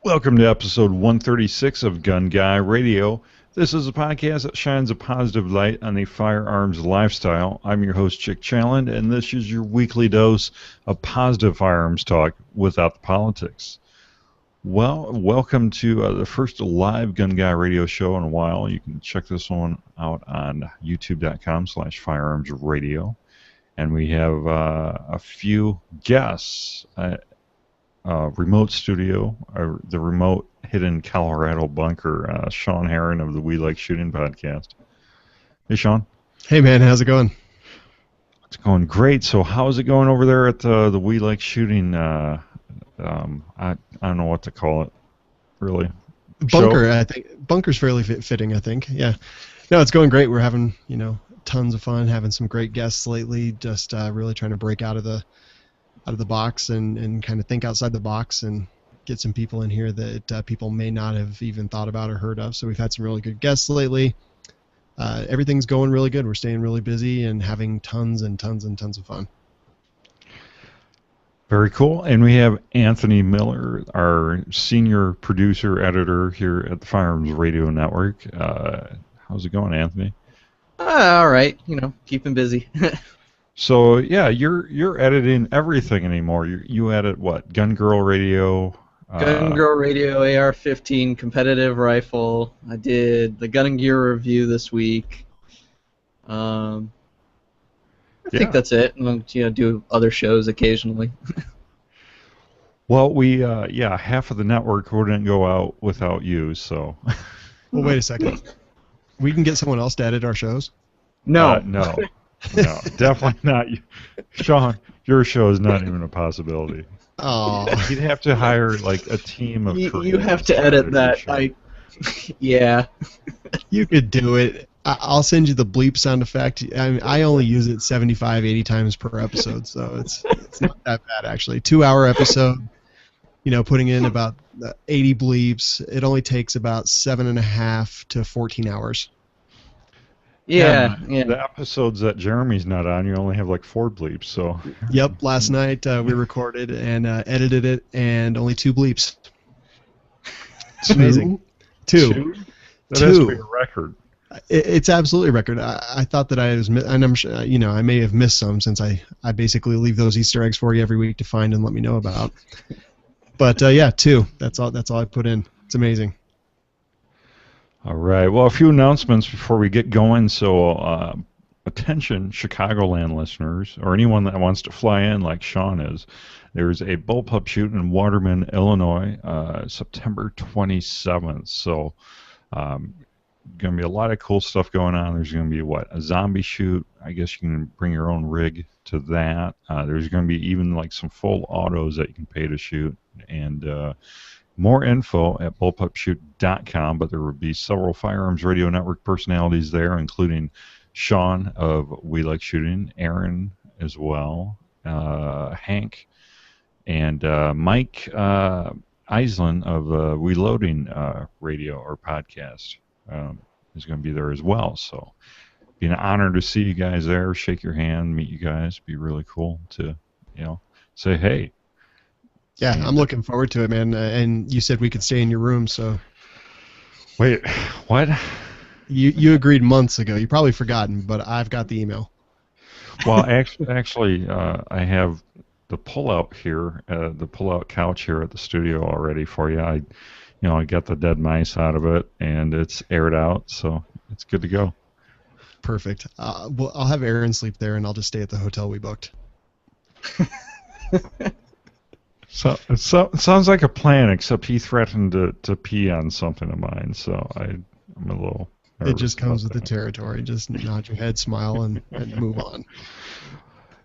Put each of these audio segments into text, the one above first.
Welcome to episode 136 of Gun Guy Radio. This is a podcast that shines a positive light on the firearms lifestyle. I'm your host, Chick Challand, and this is your weekly dose of positive firearms talk without the politics. Well, welcome to the first live Gun Guy Radio show in a while. You can check this one out on youtube.com/firearmsradio. And we have a few guests. Remote studio, the remote hidden Colorado bunker, Sean Heron of the We Like Shooting podcast. Hey, Sean. Hey, man. How's it going? It's going great. So how's it going over there at the We Like Shooting, I don't know what to call it, really. Bunker, Show? I think. Bunker's fairly fitting, I think. Yeah. No, it's going great. We're having, tons of fun, having some great guests lately, just really trying to break out of the box and kind of think outside the box and get some people in here that people may not have even thought about or heard of. So we've had some really good guests lately. Everything's going really good. We're staying really busy and having tons and tons and tons of fun. Very cool. And we have Anthony Miller, our senior producer, editor here at the Firearms Radio Network. How's it going, Anthony? All right. Keeping busy. So yeah, you're editing everything anymore. You edit what? Gun Girl Radio. Gun Girl Radio, AR-15 competitive rifle. I did the Gun and Gear review this week. I think that's it. And do other shows occasionally. Well, we half of the network wouldn't go out without you. So. Well, wait a second. We can get someone else to edit our shows? No. No. No, definitely not. Sean, your show is not even a possibility. Oh, you'd have to hire like a team of. You have to edit that. Yeah. You could do it. I'll send you the bleep sound effect. I only use it 75, 80 times per episode, so it's not that bad actually. 2-hour episode. Putting in about 80 bleeps. It only takes about 7.5 to 14 hours. Yeah. The episodes that Jeremy's not on, you only have like 4 bleeps. So. Yep. Last night we recorded and edited it, and only 2 bleeps. It's amazing. Two. That has to be a record. It's absolutely a record. I thought that I was, and I'm sure, I may have missed some since I basically leave those Easter eggs for you every week to find and let me know about. But yeah, 2. That's all I put in. It's amazing. All right. Well, a few announcements before we get going. So, attention, Chicagoland listeners, or anyone that wants to fly in like Sean is. There's a bullpup shoot in Waterman, Illinois, September 27th. So, going to be a lot of cool stuff going on. There's going to be, a zombie shoot. I guess you can bring your own rig to that. There's going to be even like some full autos that you can pay to shoot. And, more info at bullpupshoot.com, but there will be several Firearms Radio Network personalities there, including Sean of We Like Shooting, Aaron as well, Hank, and Mike Islin of Reloading Radio or podcast is going to be there as well. So it'd be an honor to see you guys there, shake your hand, meet you guys. It'd be really cool to, say hey. Yeah, I'm looking forward to it, man. And you said we could stay in your room, so. Wait, what? You agreed months ago. You probably forgotten, but I've got the email. Well, actually, I have the pull-out here, the pull-out couch here at the studio already for you. I got the dead mice out of it, and it's aired out, so it's good to go. Perfect. Well, I'll have Aaron sleep there, and I'll just stay at the hotel we booked. So it sounds like a plan, except he threatened to pee on something of mine, so I'm a little nervous. It just comes with the territory. Just nod your head, smile, and move on.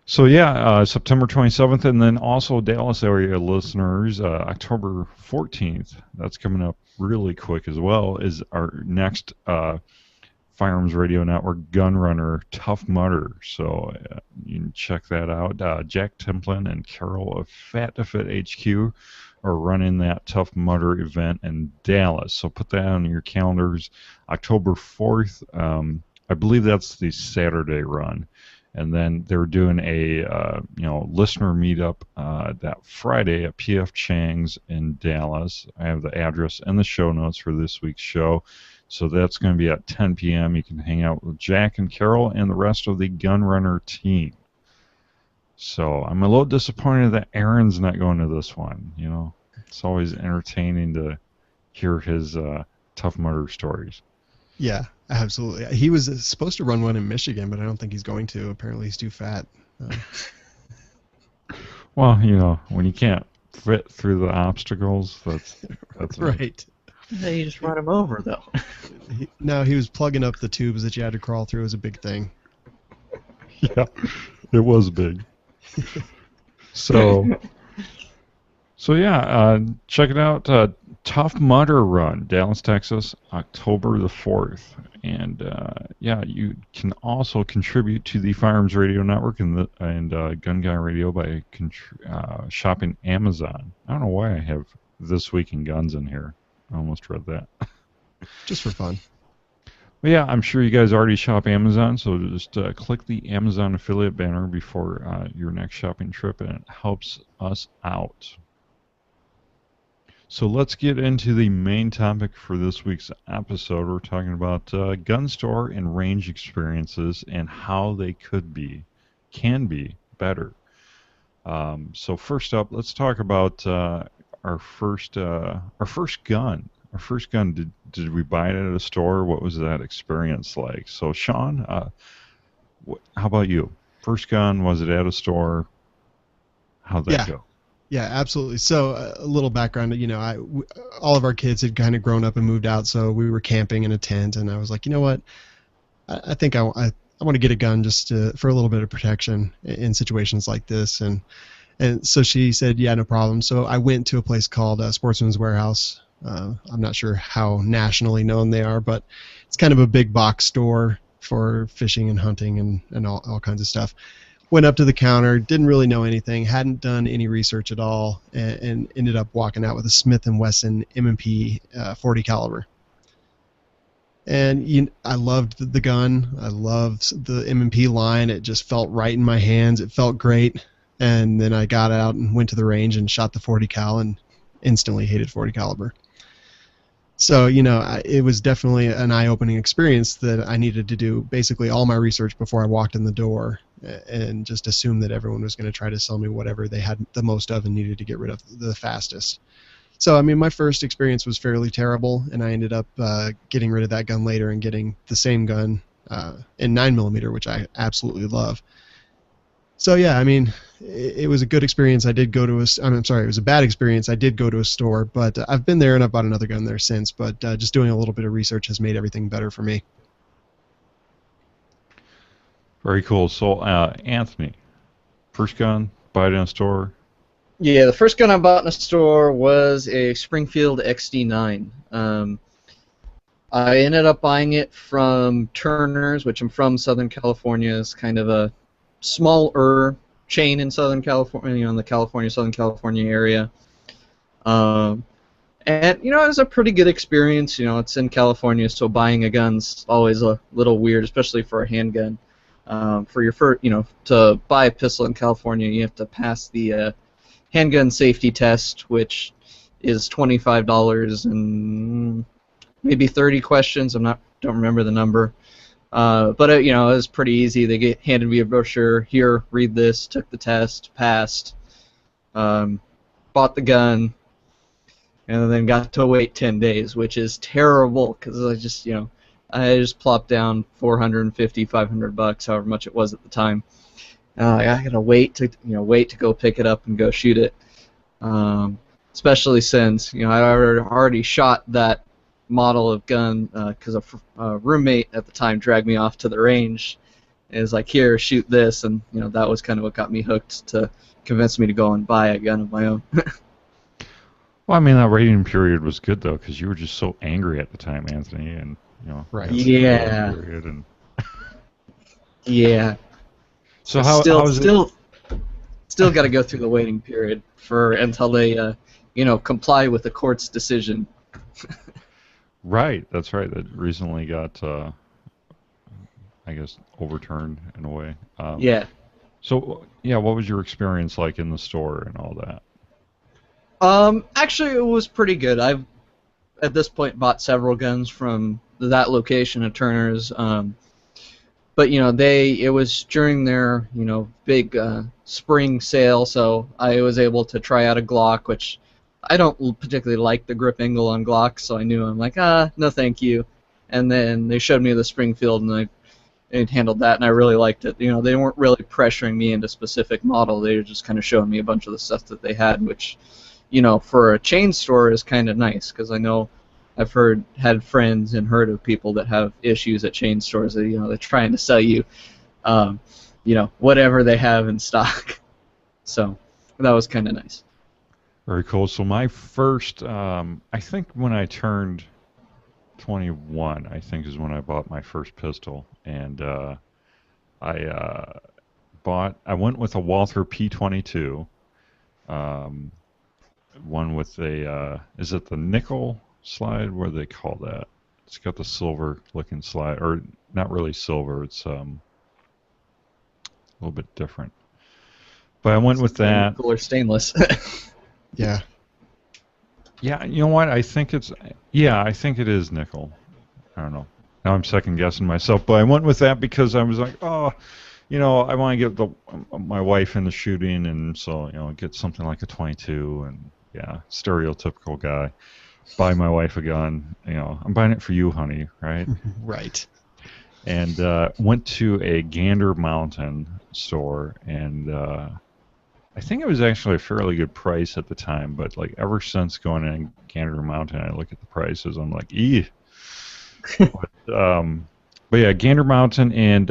So yeah, September 27th, and then also Dallas area listeners, October 14th, that's coming up really quick as well, is our next Firearms Radio Network Gun Runner Tough Mudder. So you can check that out. Jack Templin and Carol of Fat to Fit HQ are running that Tough Mudder event in Dallas. So put that on your calendars. October 4th, I believe that's the Saturday run. And then they're doing a listener meetup that Friday at PF Chang's in Dallas. I have the address and the show notes for this week's show. So that's going to be at 10 p.m. You can hang out with Jack and Carol and the rest of the Gunrunner team. So I'm a little disappointed that Aaron's not going to this one. It's always entertaining to hear his Tough Mudder stories. Yeah, absolutely. He was supposed to run one in Michigan, but I don't think he's going to. Apparently, he's too fat. Well, when you can't fit through the obstacles, that's right. Yeah, you just run him over, though. He was plugging up the tubes that you had to crawl through. It was a big thing. Yeah, it was big. So yeah, check it out. Tough Mudder Run, Dallas, Texas, October the 4th. And you can also contribute to the Firearms Radio Network and Gun Guy Radio by shopping Amazon. I don't know why I have This Week in Guns in here. I almost read that. Just for fun. But yeah, I'm sure you guys already shop Amazon, so just click the Amazon affiliate banner before your next shopping trip, and it helps us out. So let's get into the main topic for this week's episode. We're talking about gun store and range experiences and how they can be better. So first up, let's talk about our first gun. Our first gun, did we buy it at a store? What was that experience like? So Sean, how about you? First gun, was it at a store? How'd that go? Yeah, absolutely. So a little background, all of our kids had kind of grown up and moved out, so we were camping in a tent, and I was like, you know what? I think I want to get a gun just for a little bit of protection in situations like this, and so she said, yeah, no problem. So I went to a place called Sportsman's Warehouse. I'm not sure how nationally known they are, but it's kind of a big box store for fishing and hunting and all kinds of stuff. Went up to the counter, didn't really know anything, hadn't done any research at all, and ended up walking out with a Smith & Wesson M&P 40 caliber. And I loved the gun. I loved the M&P line. It just felt right in my hands. It felt great. And then I got out and went to the range and shot the 40 cal and instantly hated 40 caliber. So, it was definitely an eye-opening experience that I needed to do basically all my research before I walked in the door and just assume that everyone was going to try to sell me whatever they had the most of and needed to get rid of the fastest. So, my first experience was fairly terrible, and I ended up getting rid of that gun later and getting the same gun in 9mm, which I absolutely love. So, yeah, it was a good experience. It was a bad experience. I did go to a store, but I've been there and I've bought another gun there since, but just doing a little bit of research has made everything better for me. Very cool. So, Anthony, first gun, buy it in a store? Yeah, the first gun I bought in a store was a Springfield XD9. I ended up buying it from Turner's, which I'm from Southern California. It's kind of a smaller chain in Southern California, in the Southern California area. And, it was a pretty good experience. It's in California, so buying a gun's always a little weird, especially for a handgun. For your first, to buy a pistol in California, you have to pass the handgun safety test, which is $25 and maybe 30 questions. Don't remember the number. But it was pretty easy. They handed me a brochure. Here, read this. Took the test, passed, bought the gun, and then got to wait 10 days, which is terrible because I just plopped down $450, $500, however much it was at the time. I gotta wait to go pick it up and go shoot it. Especially since I already shot that model of gun because a roommate at the time dragged me off to the range and was like, here, shoot this, and that was kind of what got me hooked to convince me to go and buy a gun of my own. Well, that rating period was good though, because you were just so angry at the time, Anthony, and right. Yeah. And yeah. So how is it? Still got to go through the waiting period until they comply with the court's decision. Right, that's right. That recently got I guess, overturned in a way. Yeah. So yeah, what was your experience like in the store and all that? Actually, it was pretty good. I've at this point bought several guns from that location at Turner's. But it was during their big spring sale, so I was able to try out a Glock, which I don't particularly like the grip angle on Glocks, so I knew I'm like, no thank you. And then they showed me the Springfield, and I handled that, and I really liked it. They weren't really pressuring me into a specific model. They were just kind of showing me a bunch of the stuff that they had, which for a chain store is kind of nice, because I know I've had friends and heard of people that have issues at chain stores that they're trying to sell you, whatever they have in stock. So that was kind of nice. Very cool. So my first, I think when I turned 21, I think is when I bought my first pistol, and I went with a Walther P22, one with a, is it the nickel slide? What do they call that? It's got the silver looking slide, or not really silver, it's a little bit different. But I went with that. Nickel or stainless. Yeah. Yeah, you know what? I think it is nickel. I don't know. Now I'm second guessing myself, but I went with that because I was like, I want to get my wife into shooting, and so get something like a 22, and yeah, stereotypical guy. Buy my wife a gun. I'm buying it for you, honey, right? Right. And went to a Gander Mountain store, and I think it was actually a fairly good price at the time, but like ever since going in Gander Mountain, I look at the prices, I'm like, but yeah, Gander Mountain, and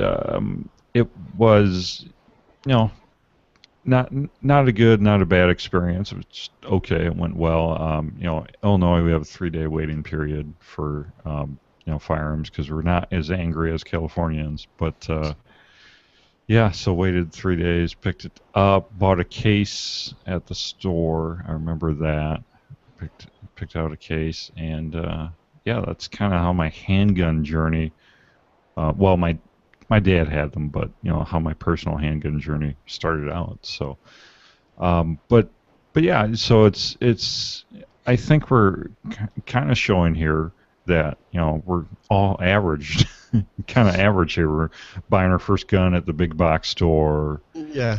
it was, not a good, not a bad experience. It was just okay. It went well. Illinois, we have a 3-day waiting period for firearms because we're not as angry as Californians, but. Yeah, so waited 3 days, picked it up, bought a case at the store. I remember that. Picked out a case, and that's kind of how my handgun journey. Well, my dad had them, but how my personal handgun journey started out. So, but yeah, so it's. I think we're kind of showing here that we're all averaged. Kind of average here. We're buying our first gun at the big box store. Yeah.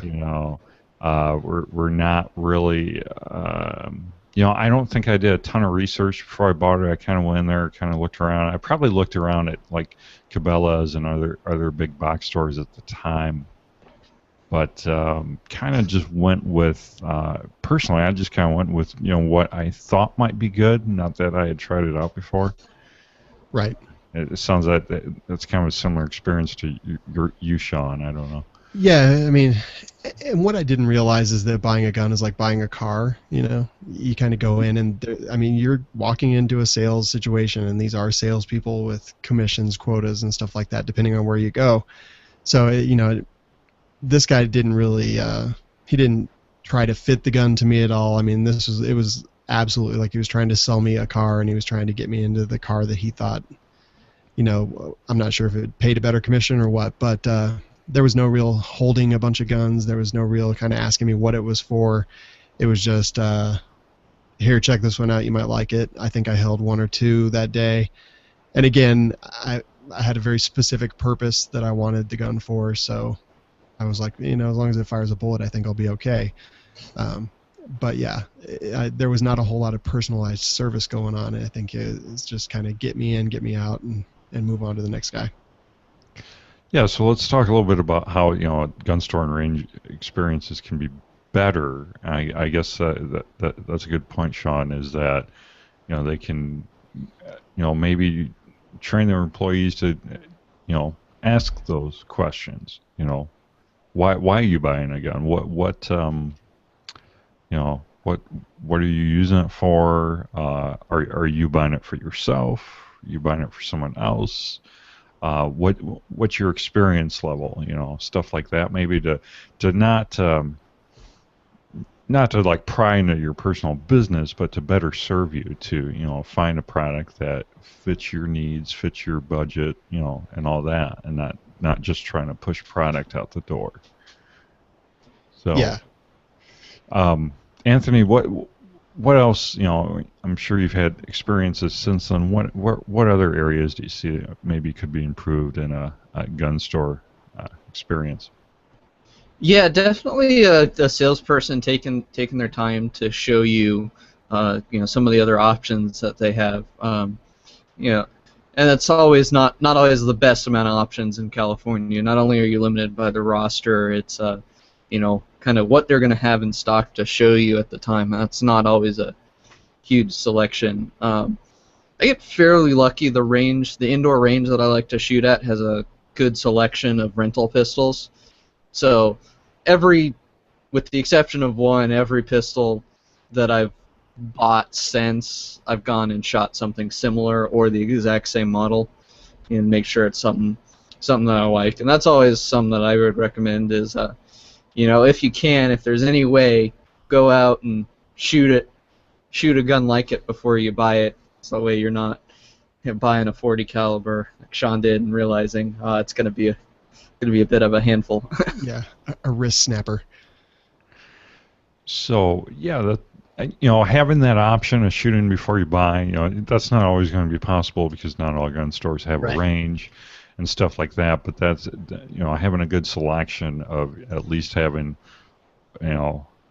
We're not really. I don't think I did a ton of research before I bought it. I kind of went in there, kind of looked around. I probably looked around at like Cabela's and other big box stores at the time, but kind of just went with. Personally, I just kind of went with what I thought might be good. Not that I had tried it out before. Right. It sounds like that's kind of a similar experience to you, Sean. I don't know. Yeah, I mean, and what I didn't realize is that buying a gun is like buying a car. You kind of go in, and you're walking into a sales situation, and these are salespeople with commissions, quotas, and stuff like that, depending on where you go. So, this guy didn't really, he didn't try to fit the gun to me at all. I mean, it was absolutely like he was trying to sell me a car, and he was trying to get me into the car that he thought. I'm not sure if it paid a better commission or what, but there was no real holding a bunch of guns. There was no real kind of asking me what it was for. It was just, here, check this one out. You might like it. I think I held one or two that day. And again, I had a very specific purpose that I wanted the gun for, so I was like, as long as it fires a bullet, I think I'll be okay. But yeah, there was not a whole lot of personalized service going on. I think it's just kind of get me in, get me out, and move on to the next guy. Yeah, so let's talk a little bit about how gun store and range experiences can be better. I guess that's a good point, Sean. Is that they can maybe train their employees to ask those questions. Why are you buying a gun? What are you using it for? Are you buying it for yourself? Are you buying it for someone else? What's your experience level? Stuff like that. Maybe to not to like pry into your personal business, but to better serve you. To find a product that fits your needs, fits your budget, and all that, and not not just trying to push product out the door. So, Yeah. Anthony, what else? I'm sure you've had experiences since then. What other areas do you see that maybe could be improved in a gun store experience? Yeah, definitely a salesperson taking their time to show you, some of the other options that they have. And it's always not always the best amount of options in California. Not only are you limited by the roster, it's kind of what they're going to have in stock to show you at the time. That's not always a huge selection. I get fairly lucky. The indoor range that I like to shoot at has a good selection of rental pistols. So with the exception of one, every pistol that I've bought since, I've gone and shot something similar or the exact same model, and make sure it's something that I like. And that's always something that I would recommend is, if you can, if there's any way, go out and shoot a gun like it before you buy it. So that way you're not buying a .40 caliber like Sean did and realizing it's going to be a bit of a handful. Yeah, a wrist snapper. So yeah, having that option of shooting before you buy, that's not always going to be possible because not all gun stores have a range and stuff like that. But that's having a good selection of at least having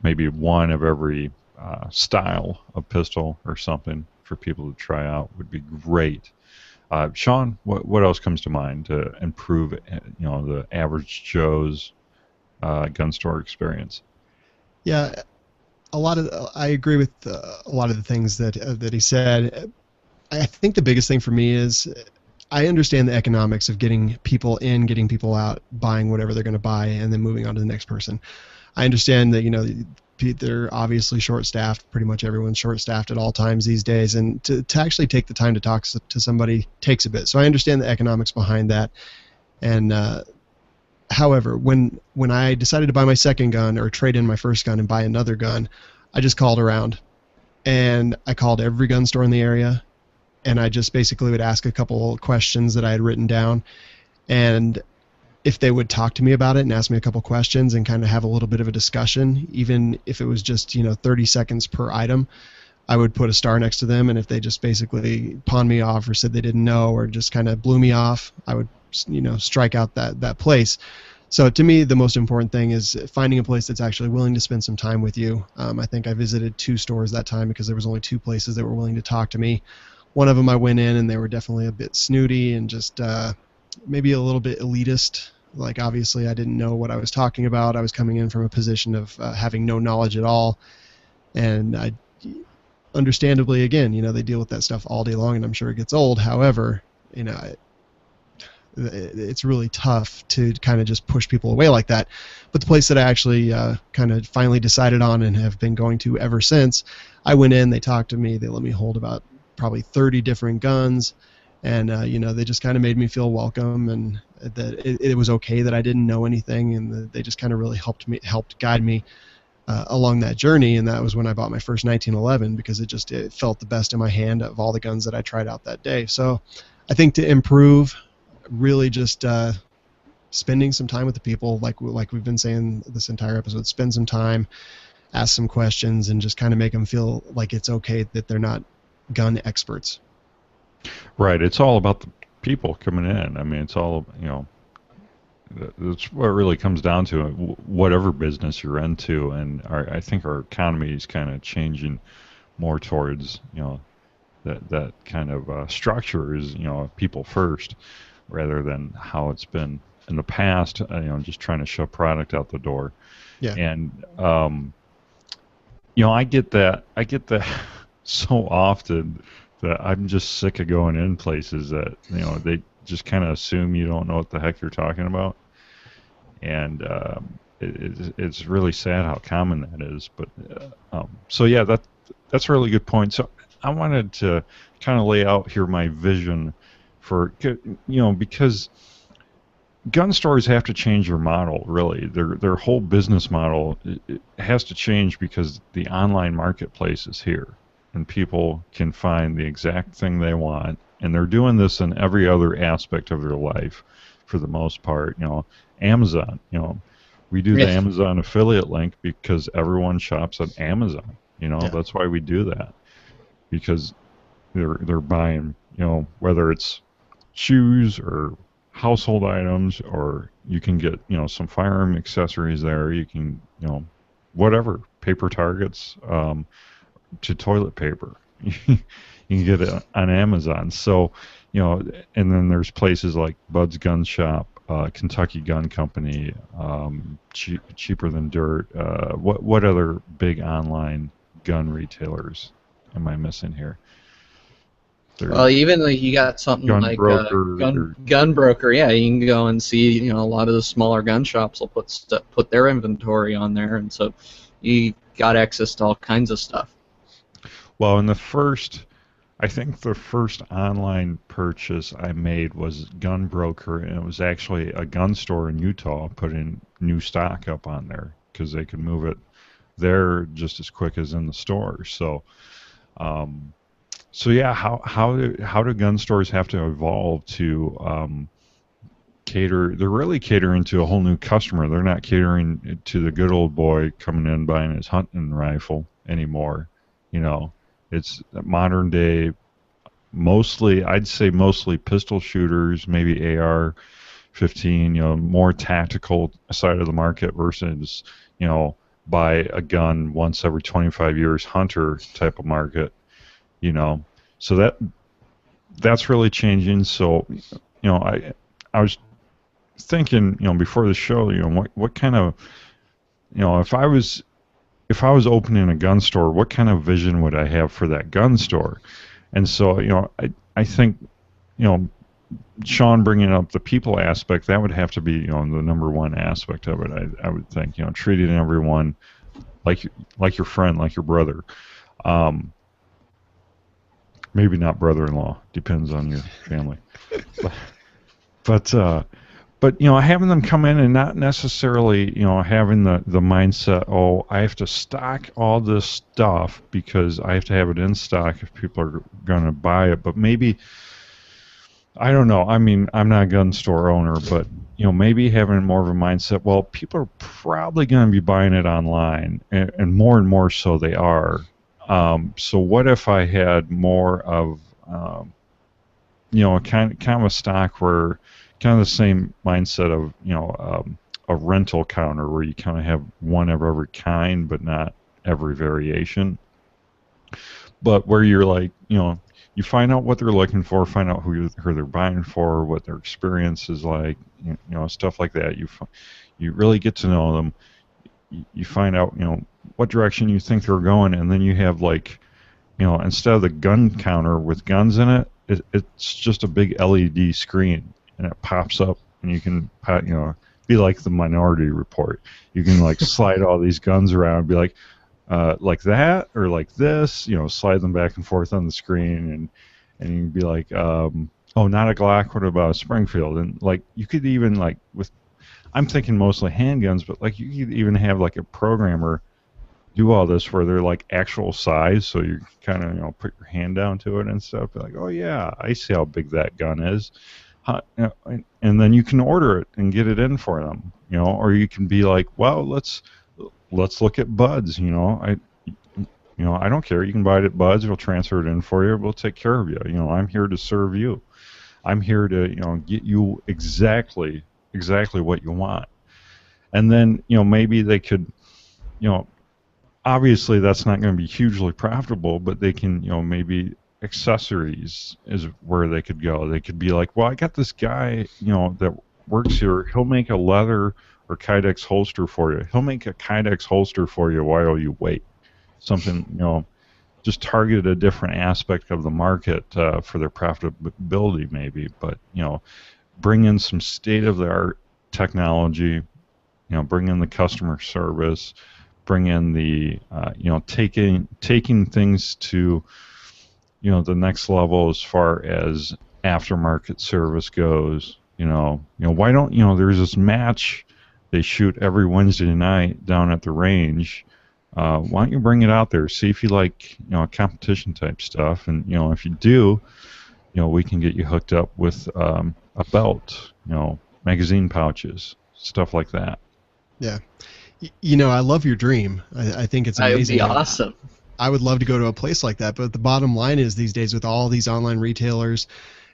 maybe one of every style of pistol or something for people to try out would be great. Sean, what else comes to mind to improve the average Joe's gun store experience? Yeah, I agree with a lot of the things that he said. I think the biggest thing for me is I understand the economics of getting people in, getting people out, buying whatever they're going to buy, and then moving on to the next person. I understand that they're obviously short-staffed. Pretty much everyone's short-staffed at all times these days, and to actually take the time to talk to somebody takes a bit. So I understand the economics behind that. And however, when I decided to buy my second gun or trade in my first gun and buy another gun, I just called around, and I called every gun store in the area, and I just basically would ask a couple questions that I had written down, and if they would talk to me about it and ask me a couple questions and kind of have a little bit of a discussion, even if it was just 30 seconds per item, I would put a star next to them, and if they just basically pawned me off or said they didn't know or just kind of blew me off, I would strike out that place. So to me, the most important thing is finding a place that's actually willing to spend some time with you. I think I visited 2 stores that time because there was only 2 places that were willing to talk to me. One of them I went in and they were definitely a bit snooty and just maybe a little bit elitist. Like, obviously I didn't know what I was talking about. I was coming in from a position of having no knowledge at all. And I, understandably, again, they deal with that stuff all day long, and I'm sure it gets old. However, it's really tough to kind of just push people away like that. But the place that I actually kind of finally decided on and have been going to ever since, I went in, they talked to me, they let me hold about probably 30 different guns, and they just kind of made me feel welcome, and that it was okay that I didn't know anything, and they just kind of really helped guide me along that journey. And that was when I bought my first 1911, because it felt the best in my hand of all the guns that I tried out that day. So I think to improve, really just spending some time with the people, like we've been saying this entire episode, spend some time, ask some questions, and just kind of make them feel like it's okay that they're not gun experts. Right. It's all about the people coming in. I mean, it's all, that's what it really comes down to, whatever business you're into. And I think our economy is kind of changing more towards, that kind of structure is, people first, rather than how it's been in the past, just trying to shove product out the door. Yeah. And, I get that so often that I'm just sick of going in places that, they just kind of assume you don't know what the heck you're talking about. And it's really sad how common that is. But so yeah, that's a really good point. So I wanted to kind of lay out here my vision for, because gun stores have to change their model, really. Their whole business model it has to change because the online marketplace is here, and people can find the exact thing they want. And they're doing this in every other aspect of their life. for the most part. Amazon. We do the Yes. Amazon affiliate link because everyone shops at Amazon. Yeah. That's why we do that, because they're buying, whether it's shoes or household items, or you can get, some firearm accessories there. You can, whatever, paper targets, to toilet paper. You can get it on Amazon. So, and then there's places like Bud's Gun Shop, Kentucky Gun Company, Cheaper Than Dirt. What other big online gun retailers am I missing here? Well, even like you got something Gun like Broker, gun broker. Yeah, you can go and see. A lot of the smaller gun shops will put their inventory on there, and so you got access to all kinds of stuff. Well, I think the first online purchase I made was Gun Broker, and it was actually a gun store in Utah putting new stock up on there because they could move it there just as quick as in the store. So, yeah, how do gun stores have to evolve to cater? They're really catering to a whole new customer. They're not catering to the good old boy coming in buying his hunting rifle anymore. It's modern day, I'd say mostly pistol shooters, maybe AR-15, more tactical side of the market versus, buy a gun once every 25 years hunter type of market, So that's really changing. So, I was thinking, before the show, what kind of, if I was opening a gun store, what kind of vision would I have for that gun store? And so, I think, Sean bringing up the people aspect, that would have to be, the number one aspect of it. I would think, treating everyone like your friend, like your brother. Maybe not brother-in-law, depends on your family. But having them come in and not necessarily, having the mindset, oh, I have to stock all this stuff because I have to have it in stock if people are going to buy it. But maybe, I don't know. I mean, I'm not a gun store owner, but, maybe having more of a mindset, well, people are probably going to be buying it online, and more so they are. So what if I had more of, a kind of a stock where, kind of the same mindset of a rental counter where you kind of have one of every kind but not every variation, but where you're like, you find out what they're looking for, find out who they're buying for, what their experience is like, stuff like that. You really get to know them. You find out what direction you think they're going, and then you have like, instead of the gun counter with guns in it, it's just a big LED screen. And it pops up, and you can, be like the Minority Report. You can like slide all these guns around, and be like that or like this, slide them back and forth on the screen, and you can be like, oh, not a Glock, what about a Springfield? And like you could even like I'm thinking mostly handguns, but like you could even have like a programmer do all this where they're like actual size, so you kind of put your hand down to it and stuff. Be like, oh yeah, I see how big that gun is. And then you can order it and get it in for them, or you can be like, well, let's look at Buds, I don't care. You can buy it at Buds. We'll transfer it in for you. We'll take care of you. I'm here to serve you. I'm here to, get you exactly what you want. And then, maybe they could, obviously that's not going to be hugely profitable, but they can, maybe accessories is where they could go. They could be like, well, I got this guy, that works here. He'll make a leather or Kydex holster for you. He'll make a Kydex holster for you while you wait. Something, just target a different aspect of the market for their profitability maybe, but, bring in some state-of-the-art technology, bring in the customer service, bring in the, taking things to, the next level as far as aftermarket service goes. Why don't, there's this match they shoot every Wednesday night down at the range. Why don't you bring it out there? See if you like, competition type stuff, and if you do, we can get you hooked up with a belt. magazine pouches, stuff like that. Yeah. I love your dream. I think it's That would amazing. be awesome. I would love to go to a place like that, but the bottom line is these days with all these online retailers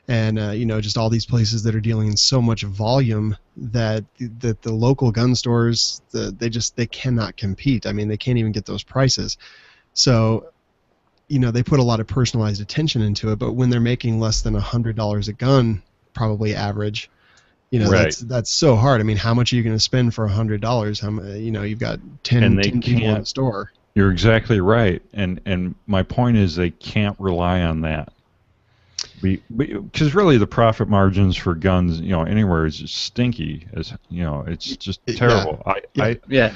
and just all these places that are dealing in so much volume that the local gun stores they cannot compete. I mean, they can't even get those prices. So they put a lot of personalized attention into it, but when they're making less than $100 a gun, probably average, Right. that's so hard. I mean, how much are you going to spend for $100? You've got 10 And they 10 people in can't- the store. You're exactly right, and my point is they can't rely on that. Because really the profit margins for guns, anywhere is just stinky. It's just terrible. Yeah.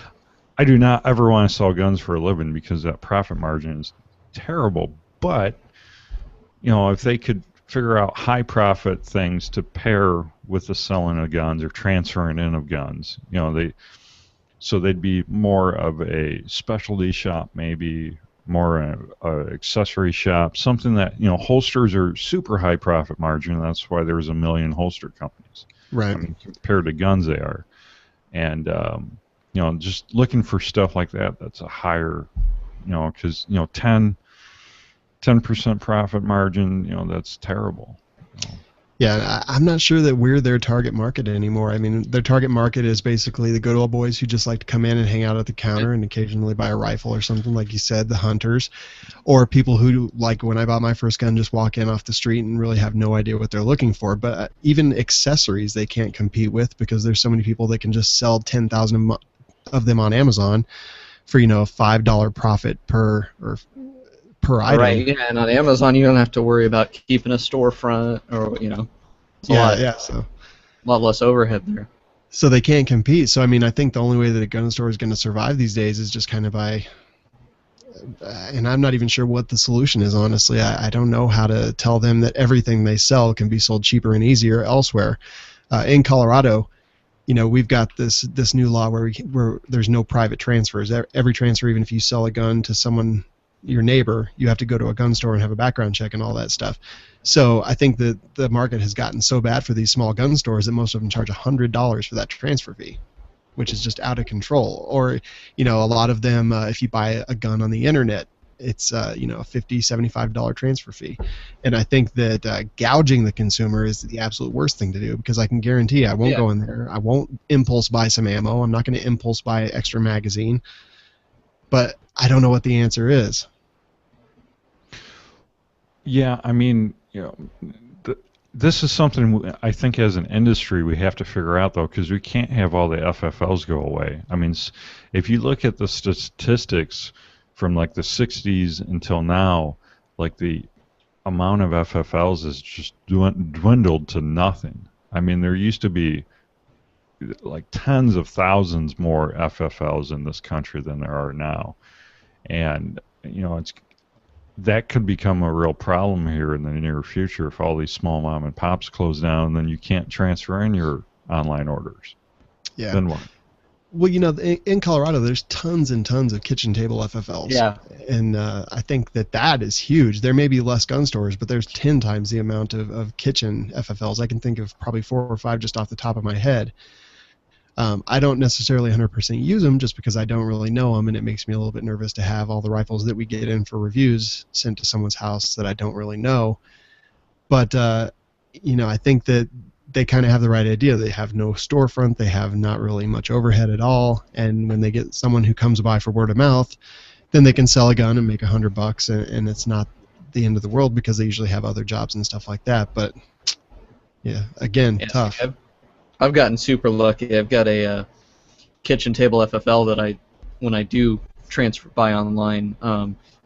I do not ever want to sell guns for a living because that profit margin is terrible. But if they could figure out high profit things to pair with the selling of guns or transferring in of guns, so they'd be more of a specialty shop, maybe more a accessory shop, something that holsters are super high profit margin. That's why there's a million holster companies. Right. I mean, compared to guns, they are, and just looking for stuff like that. That's a higher, because 10% profit margin. That's terrible. Yeah, I'm not sure that we're their target market anymore. I mean, their target market is basically the good old boys who just like to come in and hang out at the counter and occasionally buy a rifle or something, like you said, the hunters, or people who, like when I bought my first gun, just walk in off the street and really have no idea what they're looking for. But even accessories they can't compete with because there's so many people that can just sell 10,000 of them on Amazon for $5 profit per item. Right, yeah, and on Amazon you don't have to worry about keeping a storefront or, it's So a lot less overhead there. So they can't compete. So I mean, I think the only way that a gun store is going to survive these days is just kind of by, and I'm not even sure what the solution is, honestly. I don't know how to tell them that everything they sell can be sold cheaper and easier elsewhere. In Colorado, we've got this new law where there's no private transfers. Every transfer, even if you sell a gun to someone, your neighbor, you have to go to a gun store and have a background check and all that stuff. So I think that the market has gotten so bad for these small gun stores that most of them charge $100 for that transfer fee, which is just out of control. Or, a lot of them, if you buy a gun on the internet, it's a $50, $75 transfer fee. And I think that gouging the consumer is the absolute worst thing to do, because I can guarantee I won't go in there. I won't impulse buy some ammo. I'm not going to impulse buy an extra magazine. But I don't know what the answer is. Yeah, I mean, this is something I think as an industry we have to figure out, though, because we can't have all the FFLs go away. I mean, if you look at the statistics from like the 60s until now, like the amount of FFLs has just dwindled to nothing. I mean, there used to be like tens of thousands more FFLs in this country than there are now. And, that could become a real problem here in the near future if all these small mom and pops close down, and then you can't transfer in your online orders. Yeah. Then what? Well, in Colorado, there's tons and tons of kitchen table FFLs. Yeah. And I think that is huge. There may be less gun stores, but there's 10 times the amount of kitchen FFLs. I can think of probably 4 or 5 just off the top of my head. I don't necessarily 100% use them just because I don't really know them, and it makes me a little bit nervous to have all the rifles that we get in for reviews sent to someone's house that I don't really know. But, I think that they kind of have the right idea. They have no storefront. They have not really much overhead at all. And when they get someone who comes by for word of mouth, then they can sell a gun and make $100, and it's not the end of the world because they usually have other jobs and stuff like that. But, yeah, again, tough. I've gotten super lucky. I've got a kitchen table FFL that when I do transfer buy online,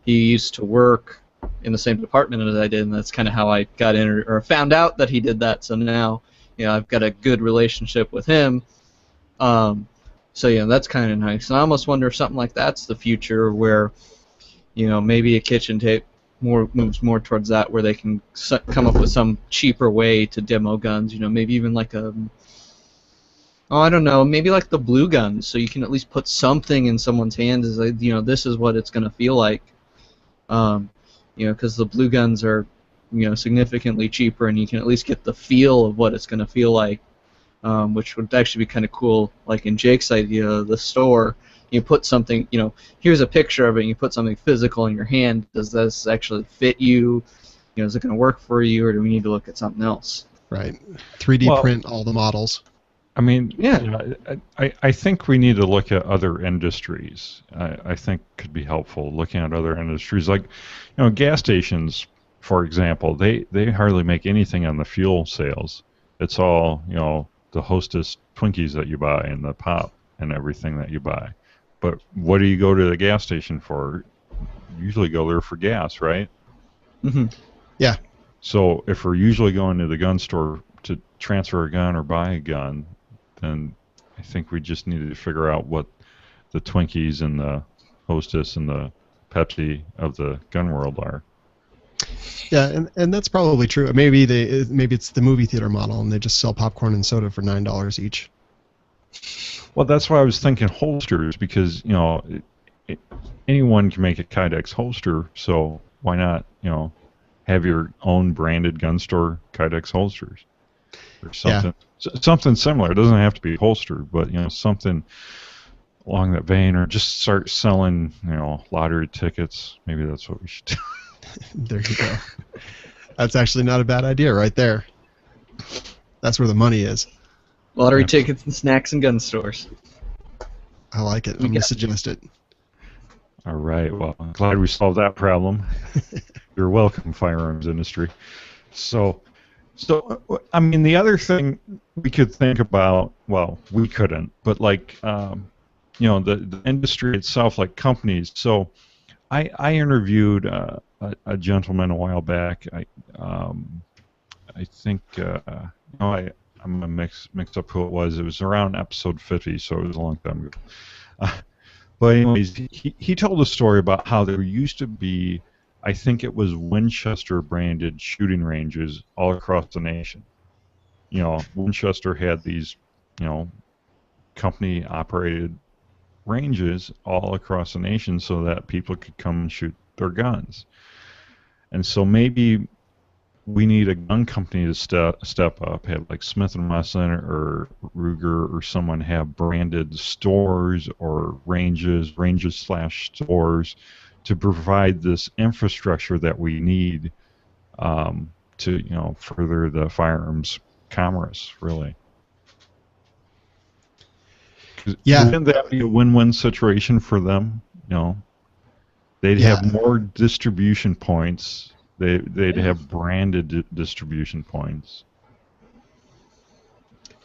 he used to work in the same department as I did, and that's kind of how I got in or found out that he did that. So now, I've got a good relationship with him. So that's kind of nice. And I almost wonder if something like that's the future, where, maybe a kitchen tape moves more towards that, where they can come up with some cheaper way to demo guns. Maybe even like I don't know, maybe like the blue guns, so you can at least put something in someone's hands. Is like, this is what it's going to feel like. Because the blue guns are, significantly cheaper, and you can at least get the feel of what it's going to feel like. which would actually be kind of cool. Like in Jake's idea, the store, you put something, here's a picture of it, and you put something physical in your hand. Does this actually fit you? Is it going to work for you, or do we need to look at something else? Right. 3D print all the models. I mean, yeah. I think we need to look at other industries. I think could be helpful looking at other industries, like gas stations, for example. They hardly make anything on the fuel sales. It's all the Hostess Twinkies that you buy and the pop and everything that you buy. But what do you go to the gas station for? You usually go there for gas, right? Mm-hmm. Yeah. So if we're usually going to the gun store to transfer a gun or buy a gun, then I think we just needed to figure out what the Twinkies and the Hostess and the Pepsi of the gun world are. Yeah, and that's probably true. Maybe it's the movie theater model, and they just sell popcorn and soda for $9 each. Well, that's why I was thinking holsters, because anyone can make a Kydex holster, so why not have your own branded gun store Kydex holsters or something. Yeah. Something similar. It doesn't have to be holstered, but something along that vein, or just start selling lottery tickets. Maybe that's what we should do. There you go. That's actually not a bad idea right there. That's where the money is. Lottery tickets and snacks and gun stores. I like it. I'm going to suggest it. All right. Well, I'm glad we solved that problem. You're welcome, firearms industry. So, I mean, the other thing we could think about, well, we couldn't, but like, the industry itself, like companies. So, I interviewed a gentleman a while back. I think I'm gonna mix up who it was. It was around episode 50, so it was a long time ago. But anyways, he told a story about how there used to be, I think it was Winchester branded shooting ranges all across the nation. Winchester had these, company operated ranges all across the nation so that people could come and shoot their guns. And so maybe we need a gun company to step up, have like Smith & Wesson or Ruger or someone have branded stores or ranges/stores to provide this infrastructure that we need to further the firearms commerce, really. Yeah. Wouldn't that be a win-win situation for them? They'd have more distribution points. They'd have branded distribution points.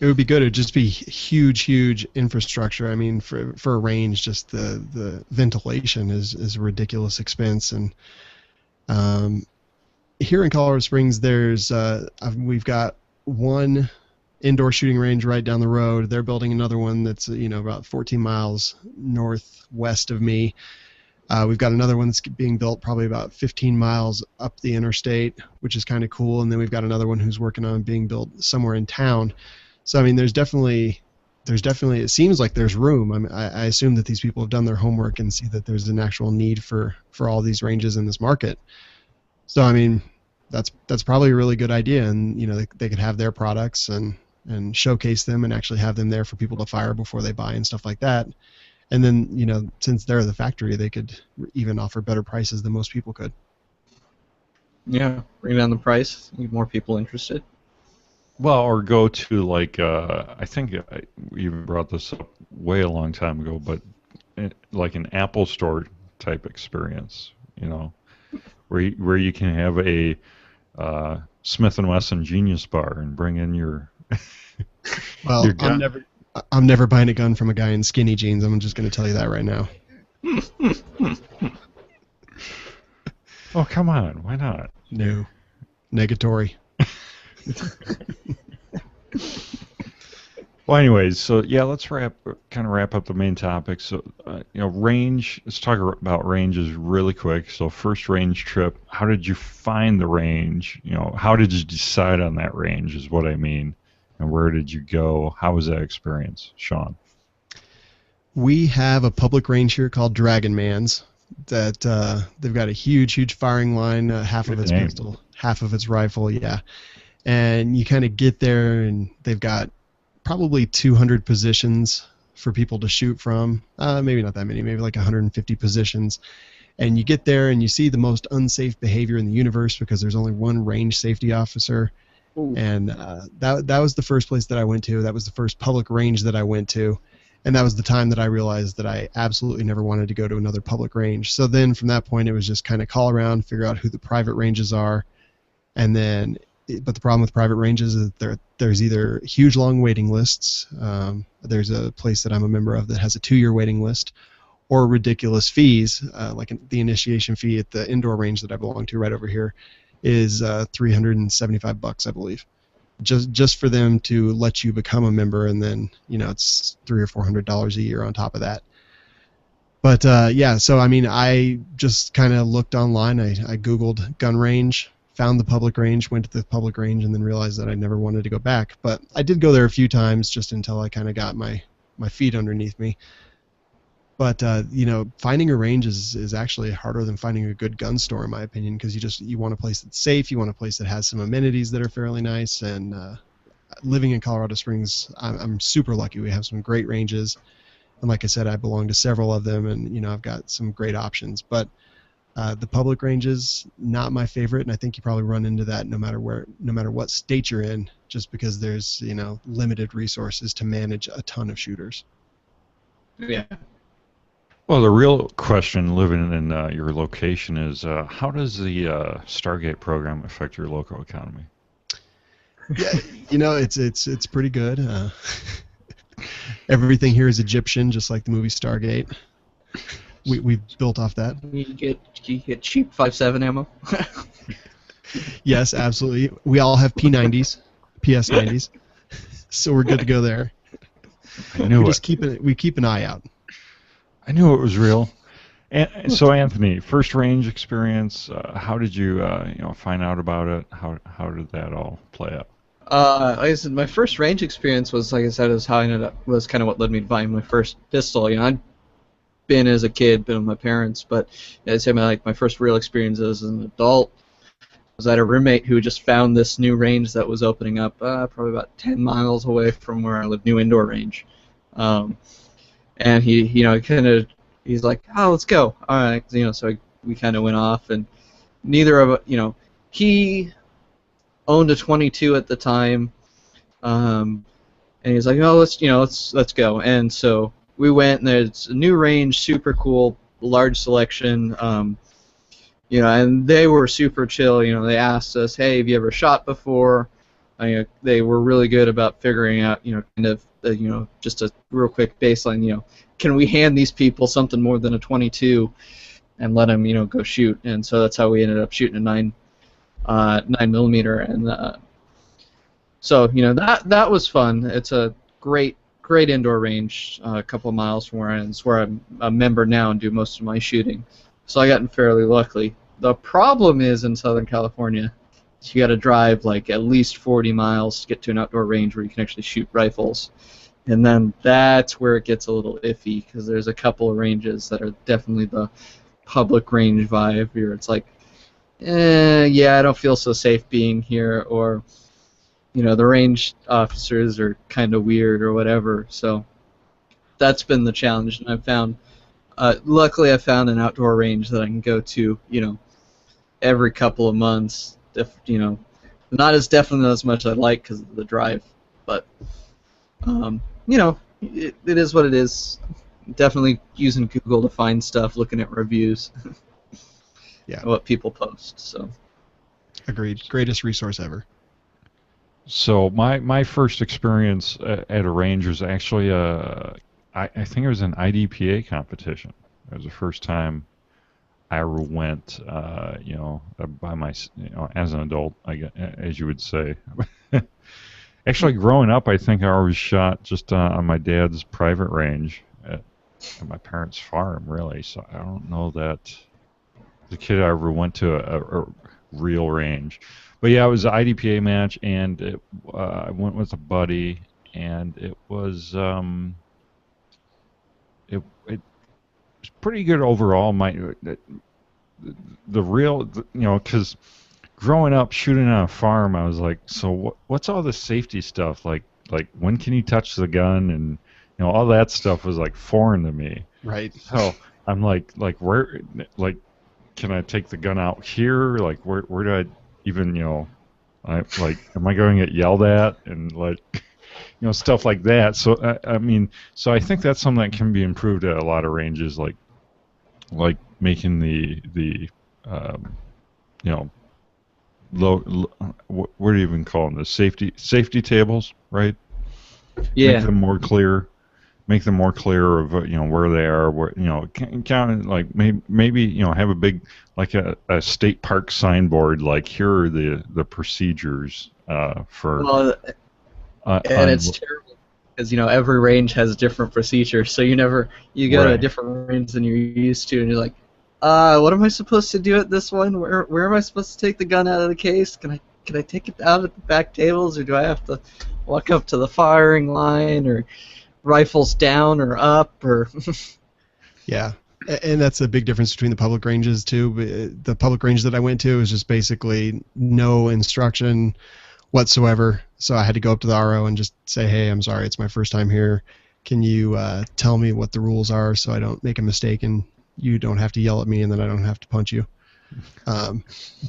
It would be good. It would just be huge infrastructure. I mean, for a range, just the ventilation is a ridiculous expense. And here in Colorado Springs, we've got one indoor shooting range right down the road. They're building another one that's about 14 miles northwest of me. We've got another one that's being built probably about 15 miles up the interstate, which is kind of cool. And then we've got another one who's working on being built somewhere in town. So I mean, there's definitely. It seems like there's room. I assume that these people have done their homework and see that there's an actual need for all these ranges in this market. So I mean, that's probably a really good idea, and they could have their products and showcase them and actually have them there for people to fire before they buy and stuff like that. And then, since they're the factory, they could even offer better prices than most people could. Yeah, bring down the price, get more people interested. Well, or go to like, I think we even brought this up way a long time ago, but like an Apple Store type experience, where you can have a Smith & Wesson Genius Bar and bring in your well, I'm never buying a gun from a guy in skinny jeans. I'm just going to tell you that right now. Oh, come on. Why not? No. Negatory. Well, anyways, so yeah, let's wrap up the main topic. So, range. Let's talk about ranges really quick. So, first range trip. How did you find the range? How did you decide on that range? Is what I mean. And where did you go? How was that experience, Sean? We have a public range here called Dragon Man's. That they've got a huge firing line. Half of it's pistol, half of it's rifle. Yeah. And you kind of get there, and they've got probably 200 positions for people to shoot from. Maybe not that many, maybe like 150 positions. And you get there and you see the most unsafe behavior in the universe because there's only one range safety officer. Ooh. And that was the first place that I went to. That was the first public range that I went to. And that was the time that I realized that I absolutely never wanted to go to another public range. So then from that point, it was just kind of call around, figure out who the private ranges are. And then, but the problem with private ranges is that there's either huge long waiting lists. There's a place that I'm a member of that has a 2-year waiting list, or ridiculous fees, like the initiation fee at the indoor range that I belong to right over here is $375, I believe. Just for them to let you become a member, and then it's $300 or $400 a year on top of that. But yeah, so I mean, I just kind of looked online. I Googled gun range, found the public range, went to the public range, and then realized that I never wanted to go back. But I did go there a few times just until I kind of got my feet underneath me. But finding a range is actually harder than finding a good gun store, in my opinion, because you want a place that's safe, you want a place that has some amenities that are fairly nice. And living in Colorado Springs, I'm super lucky. We have some great ranges, and like I said, I belong to several of them, and I've got some great options. But the public ranges, not my favorite, and I think you probably run into that no matter what state you're in, just because there's limited resources to manage a ton of shooters. Yeah. Well, the real question living in your location is how does the Stargate program affect your local economy? Yeah, it's pretty good. Everything here is Egyptian, just like the movie Stargate. We've built off that. You get cheap 5.7 ammo. Yes, absolutely. We all have P90s, PS90s, so we're good to go there. I knew we keep an eye out. I knew it was real. And so, Anthony, first range experience. How did you find out about it? How did that all play out? Like I said, my first range experience was, like I said, is how I ended up, was kind of what led me to buying my first pistol. I'd been as a kid, been with my parents, but I'd say my first real experience as an adult was I had a roommate who just found this new range that was opening up probably about 10 miles away from where I live, new indoor range. And he, he's like, oh, let's go. All right, so we kind of went off, and neither of us, he owned a 22 at the time, and he's like, oh, let's go. And so we went, and there's a new range, super cool, large selection, and they were super chill. They asked us, hey, have you ever shot before? They were really good about figuring out, kind of, just a real quick baseline, can we hand these people something more than a 22 and let them, go shoot? And so that's how we ended up shooting a 9mm, and so that was fun. It's a great indoor range, a couple of miles from where I am. It's where I'm a member now and do most of my shooting. So I got fairly lucky. The problem is in Southern California, you got to drive like at least 40 miles to get to an outdoor range where you can actually shoot rifles. And then that's where it gets a little iffy, because there's a couple of ranges that are definitely the public range vibe here. It's like, yeah, I don't feel so safe being here, or, the range officers are kind of weird or whatever. So that's been the challenge, and I've found, luckily I found an outdoor range that I can go to, every couple of months. Not as definitely as much as I'd like because of the drive, but it is what it is. Definitely using Google to find stuff, looking at reviews, yeah, what people post. So, agreed. Greatest resource ever. So my first experience at a range was actually I think it was an IDPA competition. It was the first time I ever went, by my, as an adult, as you would say. Actually, growing up, I think I always shot just on my dad's private range at my parents' farm, really. So I don't know that as a kid I ever went to a real range. But yeah, it was an IDPA match, and I went with a buddy, and it was it was pretty good overall. The real, because growing up shooting on a farm, I was like, so what's all the safety stuff? Like, like when can you touch the gun, and all that stuff was like foreign to me. Right. So I'm like where, like, can I take the gun out here? Like where do I even, I like, am I going to get yelled at, and like, stuff like that. So I mean, so I think that's something that can be improved at a lot of ranges, like making the what do you even call them? The safety tables, right? Yeah. Make them more clear. Make them more clear of where they are. Where count, like maybe have a big, like a state park signboard, like here are the procedures for. Well, and it's terrible because every range has different procedures, so you go to a different range than you're used to, and you're like, what am I supposed to do at this one? Where am I supposed to take the gun out of the case? Can I take it out at the back tables, or do I have to walk up to the firing line, or rifles down or up, or? Yeah, and that's a big difference between the public ranges too. The public range that I went to was just basically no instruction whatsoever. So I had to go up to the RO and just say, hey, I'm sorry, it's my first time here. Can you tell me what the rules are so I don't make a mistake and you don't have to yell at me and then I don't have to punch you.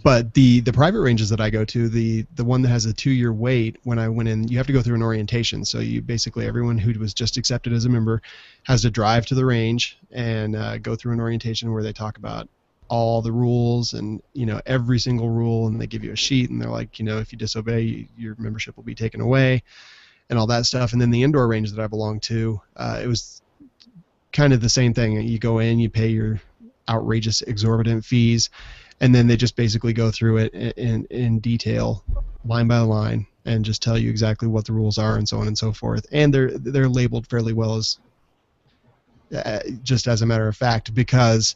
But the private ranges that I go to, the one that has a 2-year wait, when I went in, you have to go through an orientation. So you basically, everyone who was just accepted as a member has to drive to the range and go through an orientation where they talk about all the rules and every single rule, and they give you a sheet and they're like, if you disobey, your membership will be taken away and all that stuff. And then the indoor range that I belong to, it was kind of the same thing. You go in, you pay your outrageous, exorbitant fees, and then they just basically go through it in detail, line by line, and just tell you exactly what the rules are and so on and so forth. And they're labeled fairly well, as just as a matter of fact, because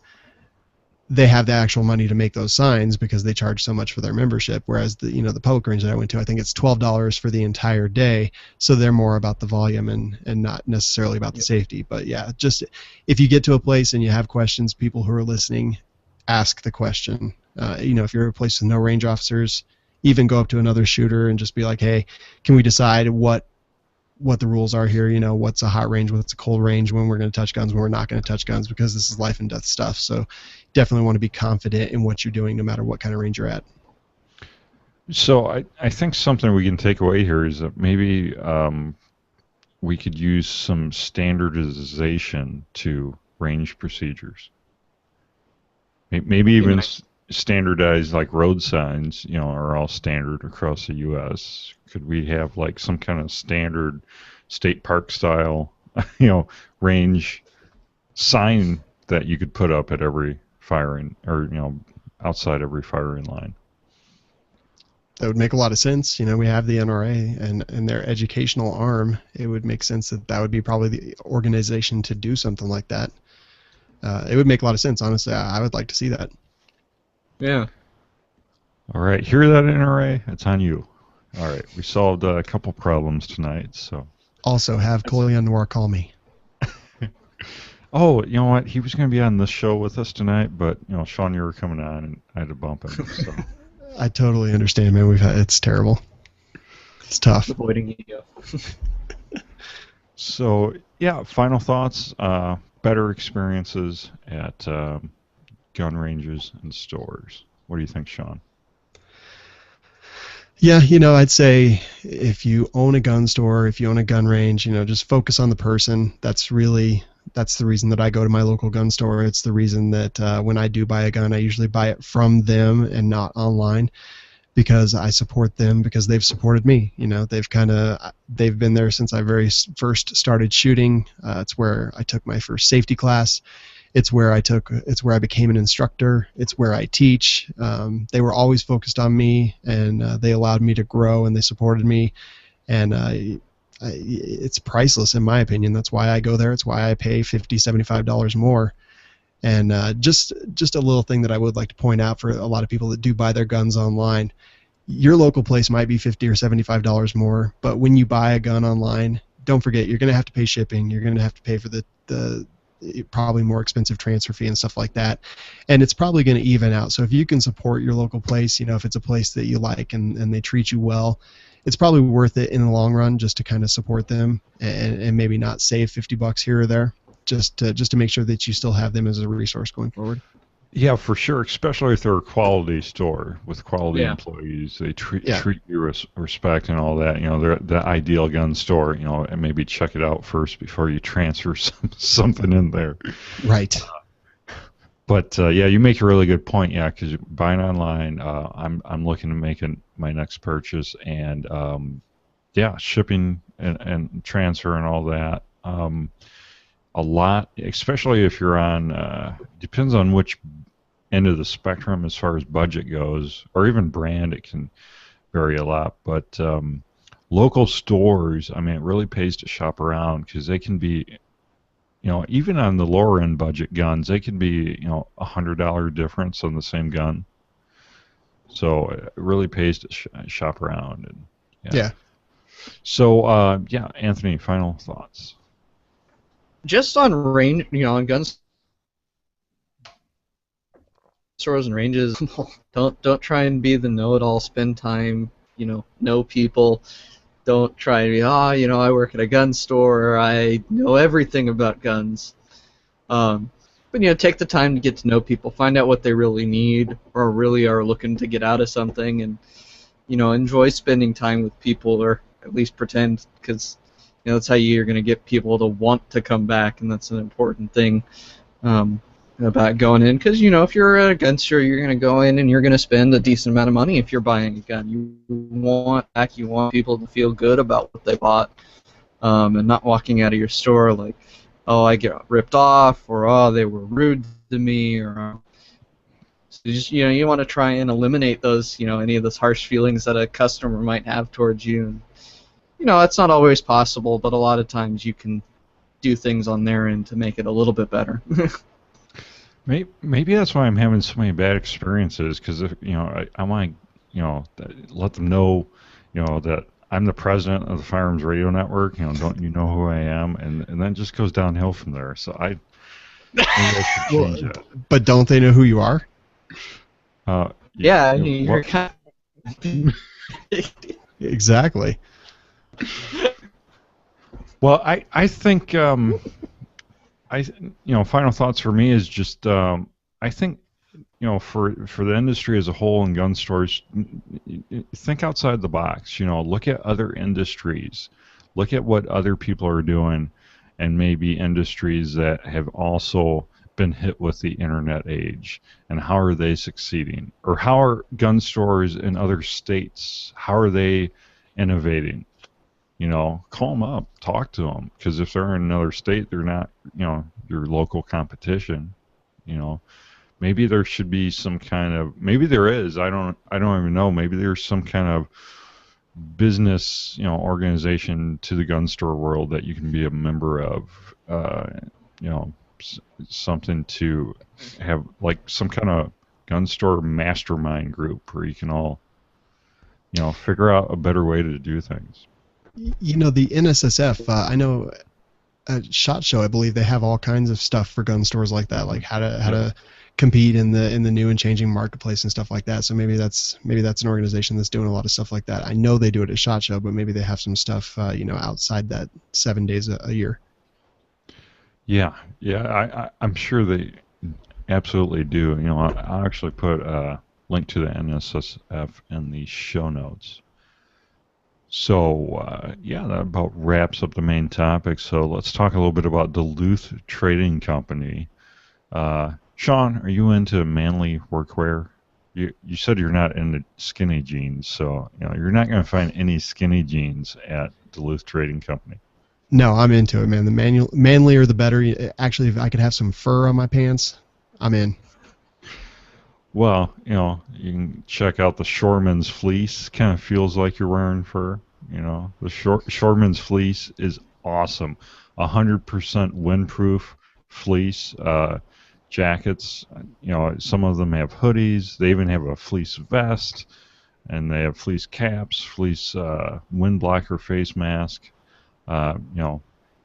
they have the actual money to make those signs because they charge so much for their membership. Whereas the public range that I went to, I think it's $12 for the entire day. So they're more about the volume and not necessarily about the safety. But yeah, just if you get to a place and you have questions, people who are listening, ask the question. If you're at a place with no range officers, even go up to another shooter and just be like, hey, can we decide what the rules are here? What's a hot range, what's a cold range, when we're going to touch guns, when we're not going to touch guns, because this is life and death stuff. So definitely want to be confident in what you're doing no matter what kind of range you're at. So I think something we can take away here is that maybe we could use some standardization to range procedures. Maybe even standardized, like road signs, are all standard across the U.S. Could we have like some kind of standard state park style, range sign that you could put up at every firing, or outside every firing line? That would make a lot of sense. We have the NRA and their educational arm. It would make sense that would be probably the organization to do something like that. It would make a lot of sense, honestly. I would like to see that. Yeah. All right, hear that, NRA? It's on you. All right, we solved a couple problems tonight. So also have Colion Noir call me. Oh, you know what? He was going to be on this show with us tonight, but Sean, you were coming on, and I had to bump him. So. I totally understand, man. It's terrible. It's tough. Avoiding you. So yeah, final thoughts. Better experiences at gun ranges and stores. What do you think, Sean? Yeah, I'd say if you own a gun store, if you own a gun range, just focus on the person. That's the reason that I go to my local gun store. It's the reason that when I do buy a gun, I usually buy it from them and not online, because I support them, because they've supported me. They've been there since I very first started shooting. It's where I took my first safety class. It's where I became an instructor. It's where I teach. They were always focused on me, and they allowed me to grow, and they supported me. And it's priceless in my opinion. That's why I go there. It's why I pay $50, $75 more. And just a little thing that I would like to point out for a lot of people that do buy their guns online. Your local place might be $50 or $75 more, but when you buy a gun online, don't forget you're going to have to pay shipping. You're going to have to pay for the probably more expensive transfer fee and stuff like that, and it's probably going to even out. So if you can support your local place, if it's a place that you like and they treat you well, it's probably worth it in the long run just to kind of support them and maybe not save $50 here or there, just to make sure that you still have them as a resource going forward. Yeah, for sure. Especially if they're a quality store with quality Yeah. employees, they treat Yeah. you respect and all that. You know, they're the ideal gun store. You know, and maybe check it out first before you transfer something in there. Right. But yeah, you make a really good point. Yeah, because buying online, I'm looking to make my next purchase, and yeah, shipping and transfer and all that. A lot, especially if you're on. Depends on which end of the spectrum as far as budget goes, or even brand. It can vary a lot, but local stores. I mean, it really pays to shop around because they can be. You know, even on the lower end budget guns, they can be, you know, $100 difference on the same gun. So it really pays to shop around. And Yeah. So yeah, Anthony, final thoughts. Just on range, on gun stores and ranges, don't try and be the know-it-all. Spend time, know people. Don't try to be, I work at a gun store, or I know everything about guns. But, take the time to get to know people, find out what they really need or really are looking to get out of something, and, enjoy spending time with people, or at least pretend, because, that's how you're going to get people to want to come back, and that's an important thing about going in, because, if you're at a gun store, you're going to go in and you're going to spend a decent amount of money if you're buying a gun. You want people to feel good about what they bought, and not walking out of your store like, oh, I get ripped off, or oh, they were rude to me, or so you want to try and eliminate those, any of those harsh feelings that a customer might have towards you. And, that's not always possible, but a lot of times you can do things on their end to make it a little bit better. Maybe that's why I'm having so many bad experiences, because I want to let them know that I'm the president of the Firearms Radio Network. Don't you know who I am? And then it just goes downhill from there. So maybe I should change that. But don't they know who you are? Yeah, you're kind of Exactly. Well, I think final thoughts for me is just I think for the industry as a whole and gun stores, think outside the box. Look at other industries, look at what other people are doing, and maybe industries that have also been hit with the internet age, and how are they succeeding, or how are gun stores in other states, how are they innovating? Call them up, talk to them, because if they're in another state, they're not, your local competition. Maybe there should be some kind of, maybe there is, I don't even know, maybe there's some kind of business, organization to the gun store world that you can be a member of, something to have, like some kind of gun store mastermind group where you can all, figure out a better way to do things. The NSSF, I know at SHOT Show, I believe they have all kinds of stuff for gun stores like that, like how to compete in the new and changing marketplace and stuff like that. So maybe that's an organization that's doing a lot of stuff like that. I know they do it at SHOT Show, but maybe they have some stuff outside that 7 days a year. Yeah, I'm sure they absolutely do. I'll actually put a link to the NSSF in the show notes. So, that about wraps up the main topic. So let's talk a little bit about Duluth Trading Company. Sean, are you into manly workwear? You said you're not into skinny jeans, so you're not going to find any skinny jeans at Duluth Trading Company. No, I'm into it, man. The manlier the better. Actually, if I could have some fur on my pants, I'm in. Well, you can check out the Shoreman's Fleece. Kind of feels like you're wearing fur. The Shoreman's Fleece is awesome. 100% windproof fleece jackets. Some of them have hoodies. They even have a fleece vest, and they have fleece caps, fleece wind blocker face mask. You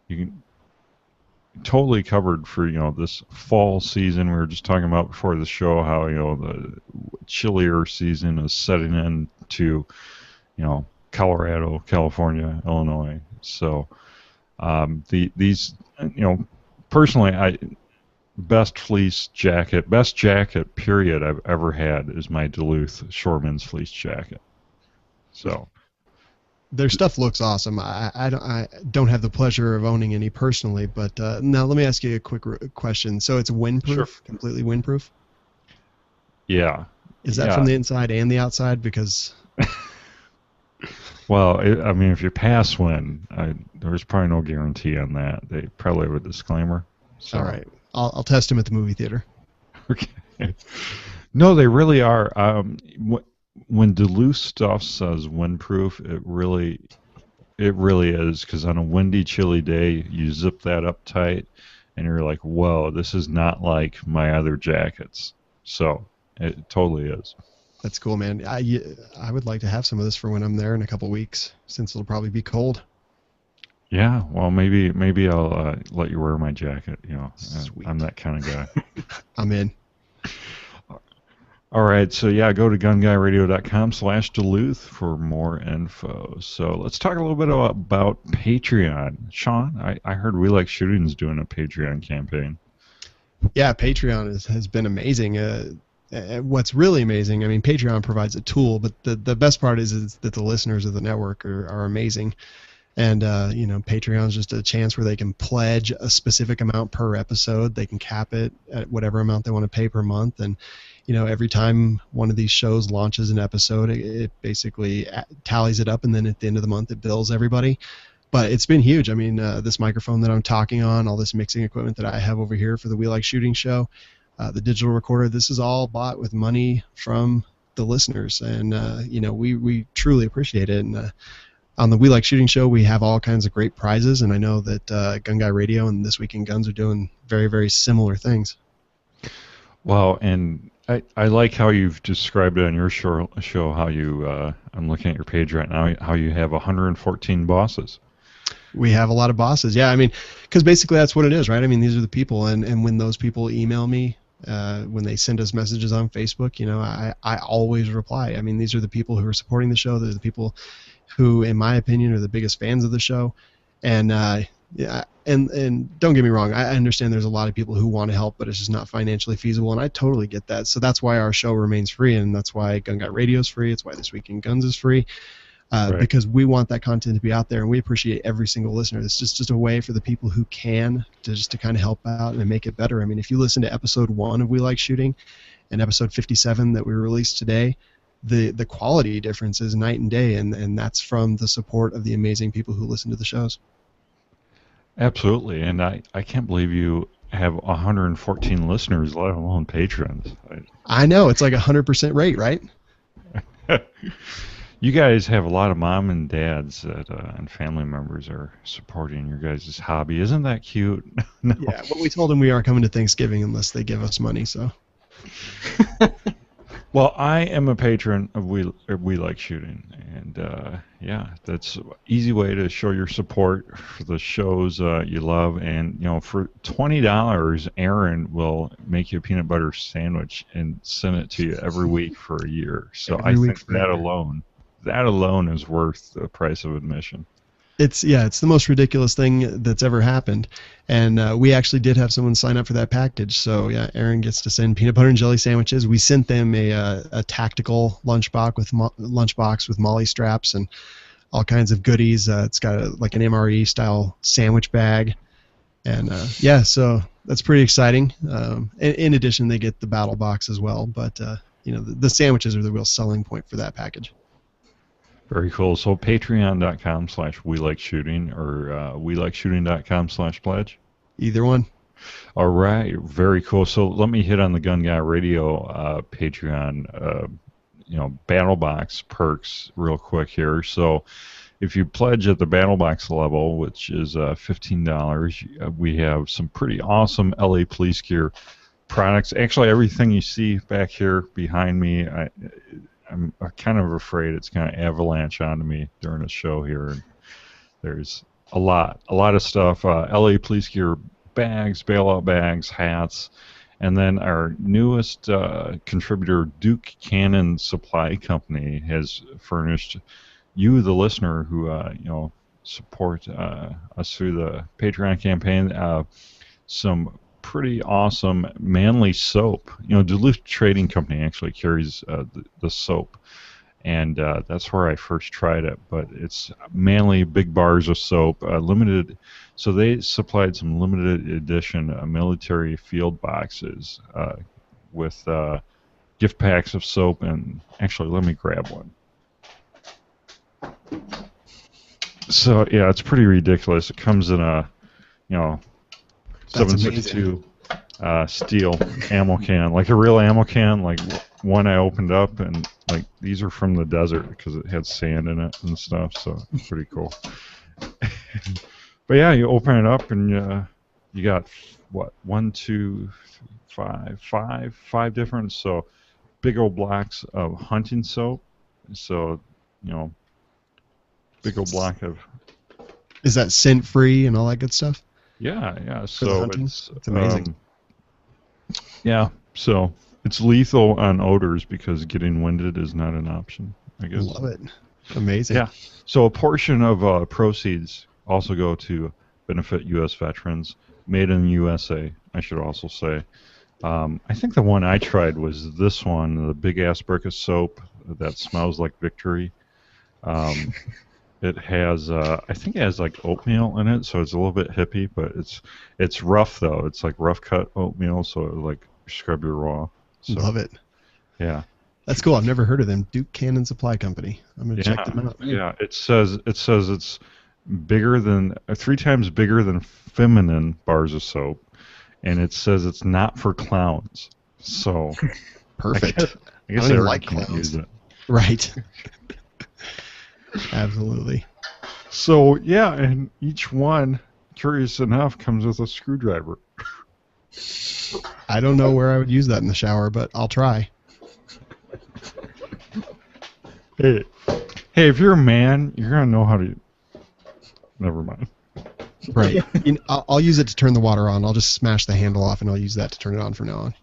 can totally covered for this fall season. We were just talking about before the show how the chillier season is setting in to Colorado, California, Illinois. So these, personally, best jacket period I've ever had is my Duluth Shoreman's fleece jacket. So their stuff looks awesome. I don't have the pleasure of owning any personally, but now let me ask you a quick question. So it's windproof, Sure. completely windproof? Yeah. Is that from the inside and the outside? Because well, I mean, if you pass wind, there's probably no guarantee on that. They probably have a disclaimer. So. All right, I'll test them at the movie theater. Okay. No, they really are. When Duluth stuff says windproof, it really is, because on a windy, chilly day, you zip that up tight, and you're like, whoa, this is not like my other jackets. So it totally is. That's cool, man. I would like to have some of this for when I'm there in a couple weeks, since it'll probably be cold. Yeah, well, maybe I'll let you wear my jacket. Sweet. I'm that kind of guy. I'm in. All right, so yeah, go to gunguyradio.com/Duluth for more info. So let's talk a little bit about Patreon. Sean, I heard We Like Shooting's doing a Patreon campaign. Yeah, Patreon has been amazing. What's really amazing, I mean, Patreon provides a tool, but the best part is that the listeners of the network are amazing. And, Patreon's just a chance where they can pledge a specific amount per episode. They can cap it at whatever amount they want to pay per month. And, every time one of these shows launches an episode, it basically tallies it up, and then at the end of the month it bills everybody. But it's been huge. I mean, this microphone that I'm talking on, all this mixing equipment that I have over here for the We Like Shooting show, the digital recorder, this is all bought with money from the listeners. And, we truly appreciate it. And on the We Like Shooting show, we have all kinds of great prizes. And I know that Gun Guy Radio and This Week in Guns are doing very, very similar things. Well, and I like how you've described it on your show how you, I'm looking at your page right now, how you have 114 bosses. We have a lot of bosses. Yeah, I mean, because basically that's what it is, right? I mean, these are the people, and when those people email me, when they send us messages on Facebook, I always reply. I mean, these are the people who are supporting the show. They're the people who, in my opinion, are the biggest fans of the show. And and don't get me wrong, I understand there's a lot of people who want to help, but it's just not financially feasible, and I totally get that. So that's why our show remains free, and that's why Gun Guy Radio is free. It's why This Week in Guns is free. Right. Because we want that content to be out there, and we appreciate every single listener. It's just a way for the people who can to kind of help out and make it better. I mean, if you listen to episode 1 of We Like Shooting and episode 57 that we released today, the quality difference is night and day, and that's from the support of the amazing people who listen to the shows. Absolutely, and I can't believe you have 114 listeners, let alone patrons. I know, it's like 100% rate, right? You guys have a lot of mom and dads and family members are supporting your guys' hobby. Isn't that cute? No. Yeah, well, we told them we aren't coming to Thanksgiving unless they give us money, so. Well, I am a patron of We Like Shooting, and that's an easy way to show your support for the shows you love. And for $20, Aaron will make you a peanut butter sandwich and send it to you every week for a year. So I think that alone is worth the price of admission. It's the most ridiculous thing that's ever happened, and we actually did have someone sign up for that package. So yeah, Aaron gets to send peanut butter and jelly sandwiches. We sent them a tactical lunchbox with Molly straps and all kinds of goodies. It's got like an MRE style sandwich bag, and so that's pretty exciting. In addition, they get the battle box as well. But the sandwiches are the real selling point for that package. Very cool. So patreon.com/WeLikeShooting or WeLikeShooting.com/pledge? Either one. All right. Very cool. So let me hit on the Gun Guy Radio Patreon, battle box perks real quick here. So if you pledge at the battle box level, which is $15, we have some pretty awesome LA Police Gear products. Actually, everything you see back here behind me, I'm kind of afraid it's going to avalanche onto me during the show here. And there's a lot of stuff. LA Police Gear bags, bailout bags, hats, and then our newest contributor, Duke Cannon Supply Company, has furnished you, the listener, who support us through the Patreon campaign, some pretty awesome Manly soap. Duluth Trading Company actually carries the soap, and that's where I first tried it. But it's Manly big bars of soap, limited. So they supplied some limited edition military field boxes with gift packs of soap. And actually, let me grab one. So yeah, it's pretty ridiculous. It comes in a 762 steel ammo can, like a real ammo can, like one I opened up, and like these are from the desert because it had sand in it and stuff, so it's pretty cool. But yeah, you open it up and you got what, 1, 2, 3, 5 different, so big old blocks of hunting soap. So big old block of. Is that scent free and all that good stuff? Yeah. For the So hunting? it's amazing. Yeah, so it's lethal on odors because getting winded is not an option, I guess. Love it. Amazing. Yeah. So a portion of proceeds also go to benefit U.S. veterans. Made in the USA, I should also say. I think the one I tried was this one, the big ass brick of soap that smells like victory. It has, I think it has like oatmeal in it, so it's a little bit hippie, but it's rough though. It's like rough cut oatmeal, so it like scrub your raw. So, Love it. Yeah. That's cool. I've never heard of them. Duke Cannon Supply Company. I'm gonna check them out. Yeah. It says it's bigger than 3 times bigger than feminine bars of soap, and it says it's not for clowns. So Perfect. I guess don't even everyone like can't clowns. use it. Right. Absolutely. So yeah, and each one, curious enough, comes with a screwdriver. I don't know where I would use that in the shower, but I'll try. Hey, if you're a man, you're gonna know how to. Never mind. Right. I'll use it to turn the water on. I'll just smash the handle off, and I'll use that to turn it on from now on.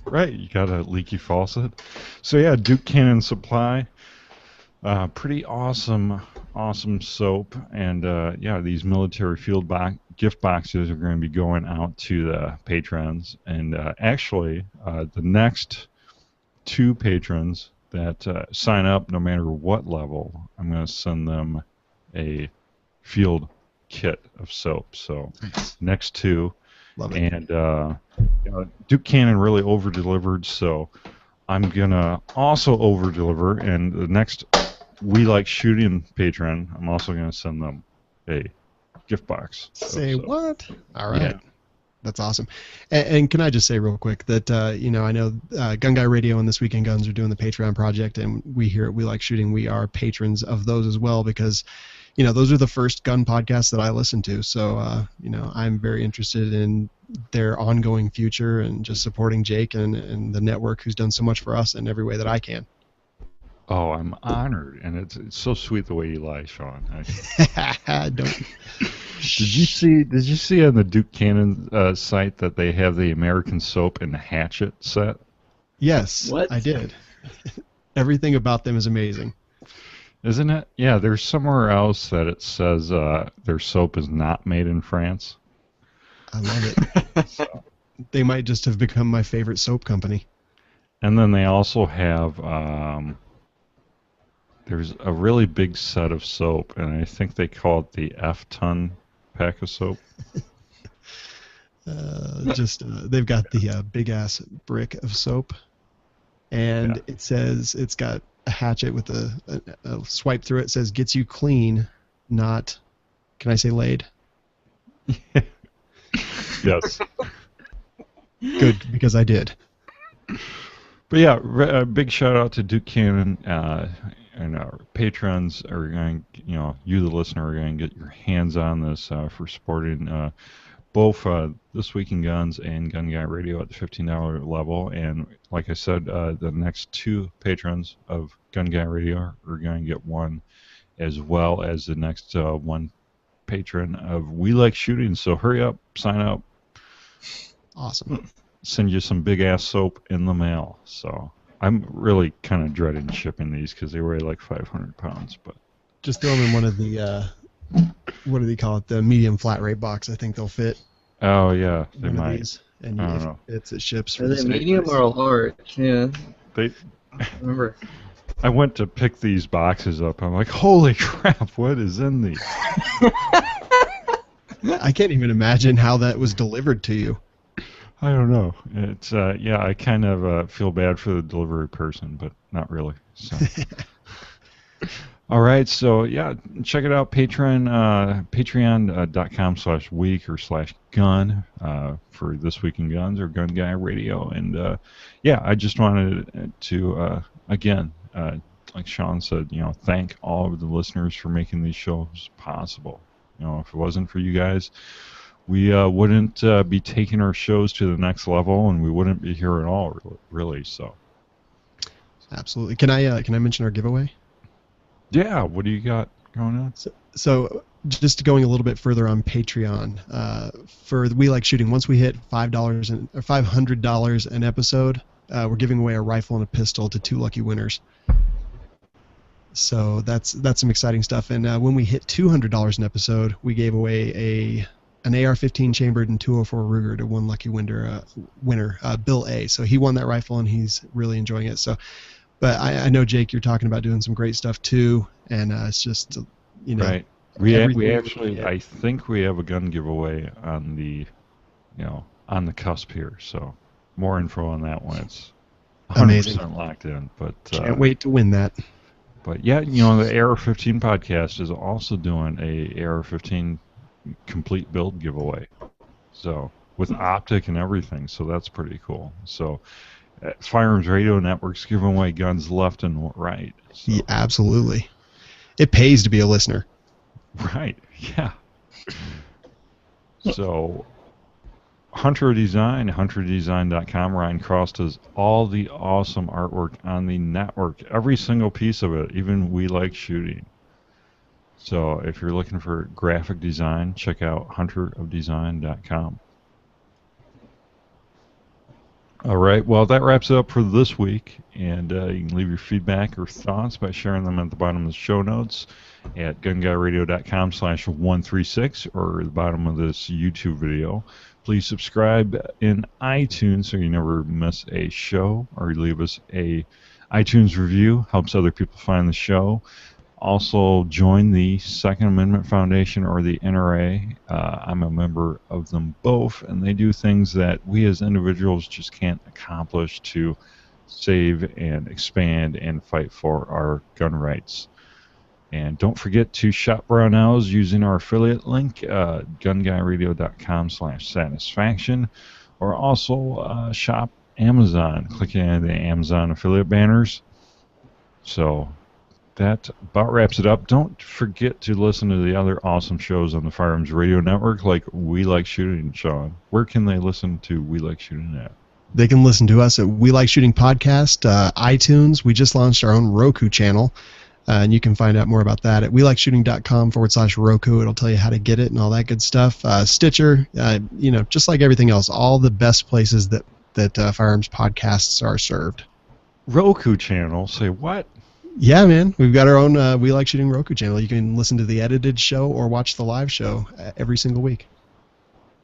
Right, you got a leaky faucet. So yeah, Duke Cannon Supply. Pretty awesome soap, and yeah, these military field gift boxes are going to be going out to the patrons, and actually, the next 2 patrons that sign up, no matter what level, I'm going to send them a field kit of soap. So Nice. next 2, Love it. and Duke Cannon really over delivered, so I'm gonna also over deliver, and the next We Like Shooting patron, I'm also gonna send them a gift box. Say So, what? All right. Yeah. That's awesome. And can I just say real quick that, I know Gun Guy Radio and This Weekend Guns are doing the Patreon project, and we here at We Like Shooting, we are patrons of those as well because, those are the first gun podcasts that I listen to. So, I'm very interested in their ongoing future and just supporting Jake and the network who's done so much for us in every way that I can. Oh, I'm honored, and it's so sweet the way you lie, Sean. Don't. Did you see on the Duke Cannon site that they have the American Soap and the Hatchet set? Yes, What? I did. Everything about them is amazing. Isn't it? Yeah, there's somewhere else that it says their soap is not made in France. I love it. They might just have become my favorite soap company. And then they also have there's a really big set of soap, and I think they call it the F-ton pack of soap. They've got the big ass brick of soap, and Yeah. it says it's got a hatchet with a swipe through it. Says gets you clean, not. Can I say laid? Yes. Good, because I did. But yeah, a big shout out to Duke Cannon, and our patrons are going. You, the listener, are going to get your hands on this for supporting both This Week in Guns and Gun Guy Radio at the $15 level. And like I said, the next 2 patrons of Gun Guy Radio are going to get one, as well as the next 1 patron of We Like Shooting. So hurry up, sign up. Awesome. Send you some big ass soap in the mail. So I'm really kind of dreading shipping these because they weigh like 500 pounds. But Just throw them in one of the what do they call it? The medium flat rate box. I think they'll fit oh yeah, they one of might. these, and I don't if know. it ships for Are the they same medium price. or large? Yeah. They. Remember. I went to pick these boxes up. I'm like, holy crap! What is in these? I can't even imagine how that was delivered to you. I don't know. It's yeah. I kind of feel bad for the delivery person, but not really. So. All right, so yeah, check it out, patreon.com/week or /gun for This Week in Guns or Gun Guy Radio. And yeah, I just wanted to, again, like Sean said, thank all of the listeners for making these shows possible. If it wasn't for you guys, we wouldn't be taking our shows to the next level, and we wouldn't be here at all, really. So. Absolutely. Can I mention our giveaway? Yeah, what do you got going on? So just going a little bit further on Patreon, for We Like Shooting, once we hit $500 an episode, we're giving away a rifle and a pistol to 2 lucky winners. So that's some exciting stuff. And when we hit $200 an episode, we gave away an AR-15 chambered and 204 Ruger to 1 lucky winner, Bill A. So he won that rifle and he's really enjoying it. So. But I know, Jake, you're talking about doing some great stuff too, and it's just, right. We actually, I think we have a gun giveaway on the, on the cusp here. So more info on that one. It's 100% amazing, locked in. But can't wait to win that. But yeah, the AR-15 podcast is also doing a AR-15 complete build giveaway. So with optic and everything, so that's pretty cool. So. Firearms Radio Network's giving away guns left and right. So. Yeah, absolutely. It pays to be a listener. Right, yeah. So, Hunter Design, hunterdesign.com. Ryan Cross does all the awesome artwork on the network. Every single piece of it, even We Like Shooting. So, if you're looking for graphic design, check out hunterofdesign.com. All right, well, that wraps it up for this week, and you can leave your feedback or thoughts by sharing them at the bottom of the show notes at gunguyradio.com/136 or the bottom of this YouTube video. Please subscribe in iTunes so you never miss a show, or leave us a iTunes review. Helps other people find the show. Also, join the Second Amendment Foundation or the NRA. I'm a member of them both, and they do things that we as individuals just can't accomplish to save and expand and fight for our gun rights. And don't forget to shop Brownells using our affiliate link, gunguyradio.com/satisfaction, or also shop Amazon, clicking on the Amazon affiliate banners. So that about wraps it up. Don't forget to listen to the other awesome shows on the Firearms Radio Network, like We Like Shooting, Sean. Where can they listen to We Like Shooting at? They can listen to us at We Like Shooting Podcast, iTunes. We just launched our own Roku channel, and you can find out more about that at welikeshooting.com/Roku. It'll tell you how to get it and all that good stuff. Stitcher, just like everything else, all the best places that firearms podcasts are served. Roku channel? Say what? Yeah, man. We've got our own We Like Shooting Roku channel. You can listen to the edited show or watch the live show every single week.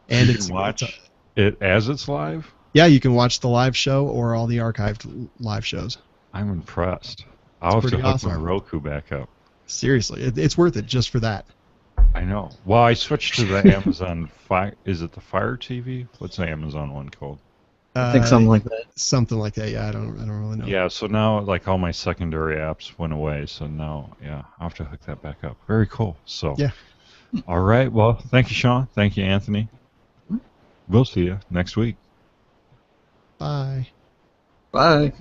And you can watch it as it's live? Yeah, you can watch the live show or all the archived live shows. I'm impressed. I'll have to hook my Roku back up. Seriously, it's worth it just for that. I know. Well, I switched to the Amazon Fire. Is it the Fire TV? What's the Amazon one called? I think something like that. Something like that. Yeah, I don't really know. Yeah. So now, like, all my secondary apps went away. So now, yeah, I'll have to hook that back up. Very cool. So. Yeah. All right. Well, thank you, Sean. Thank you, Anthony. We'll see you next week. Bye. Bye.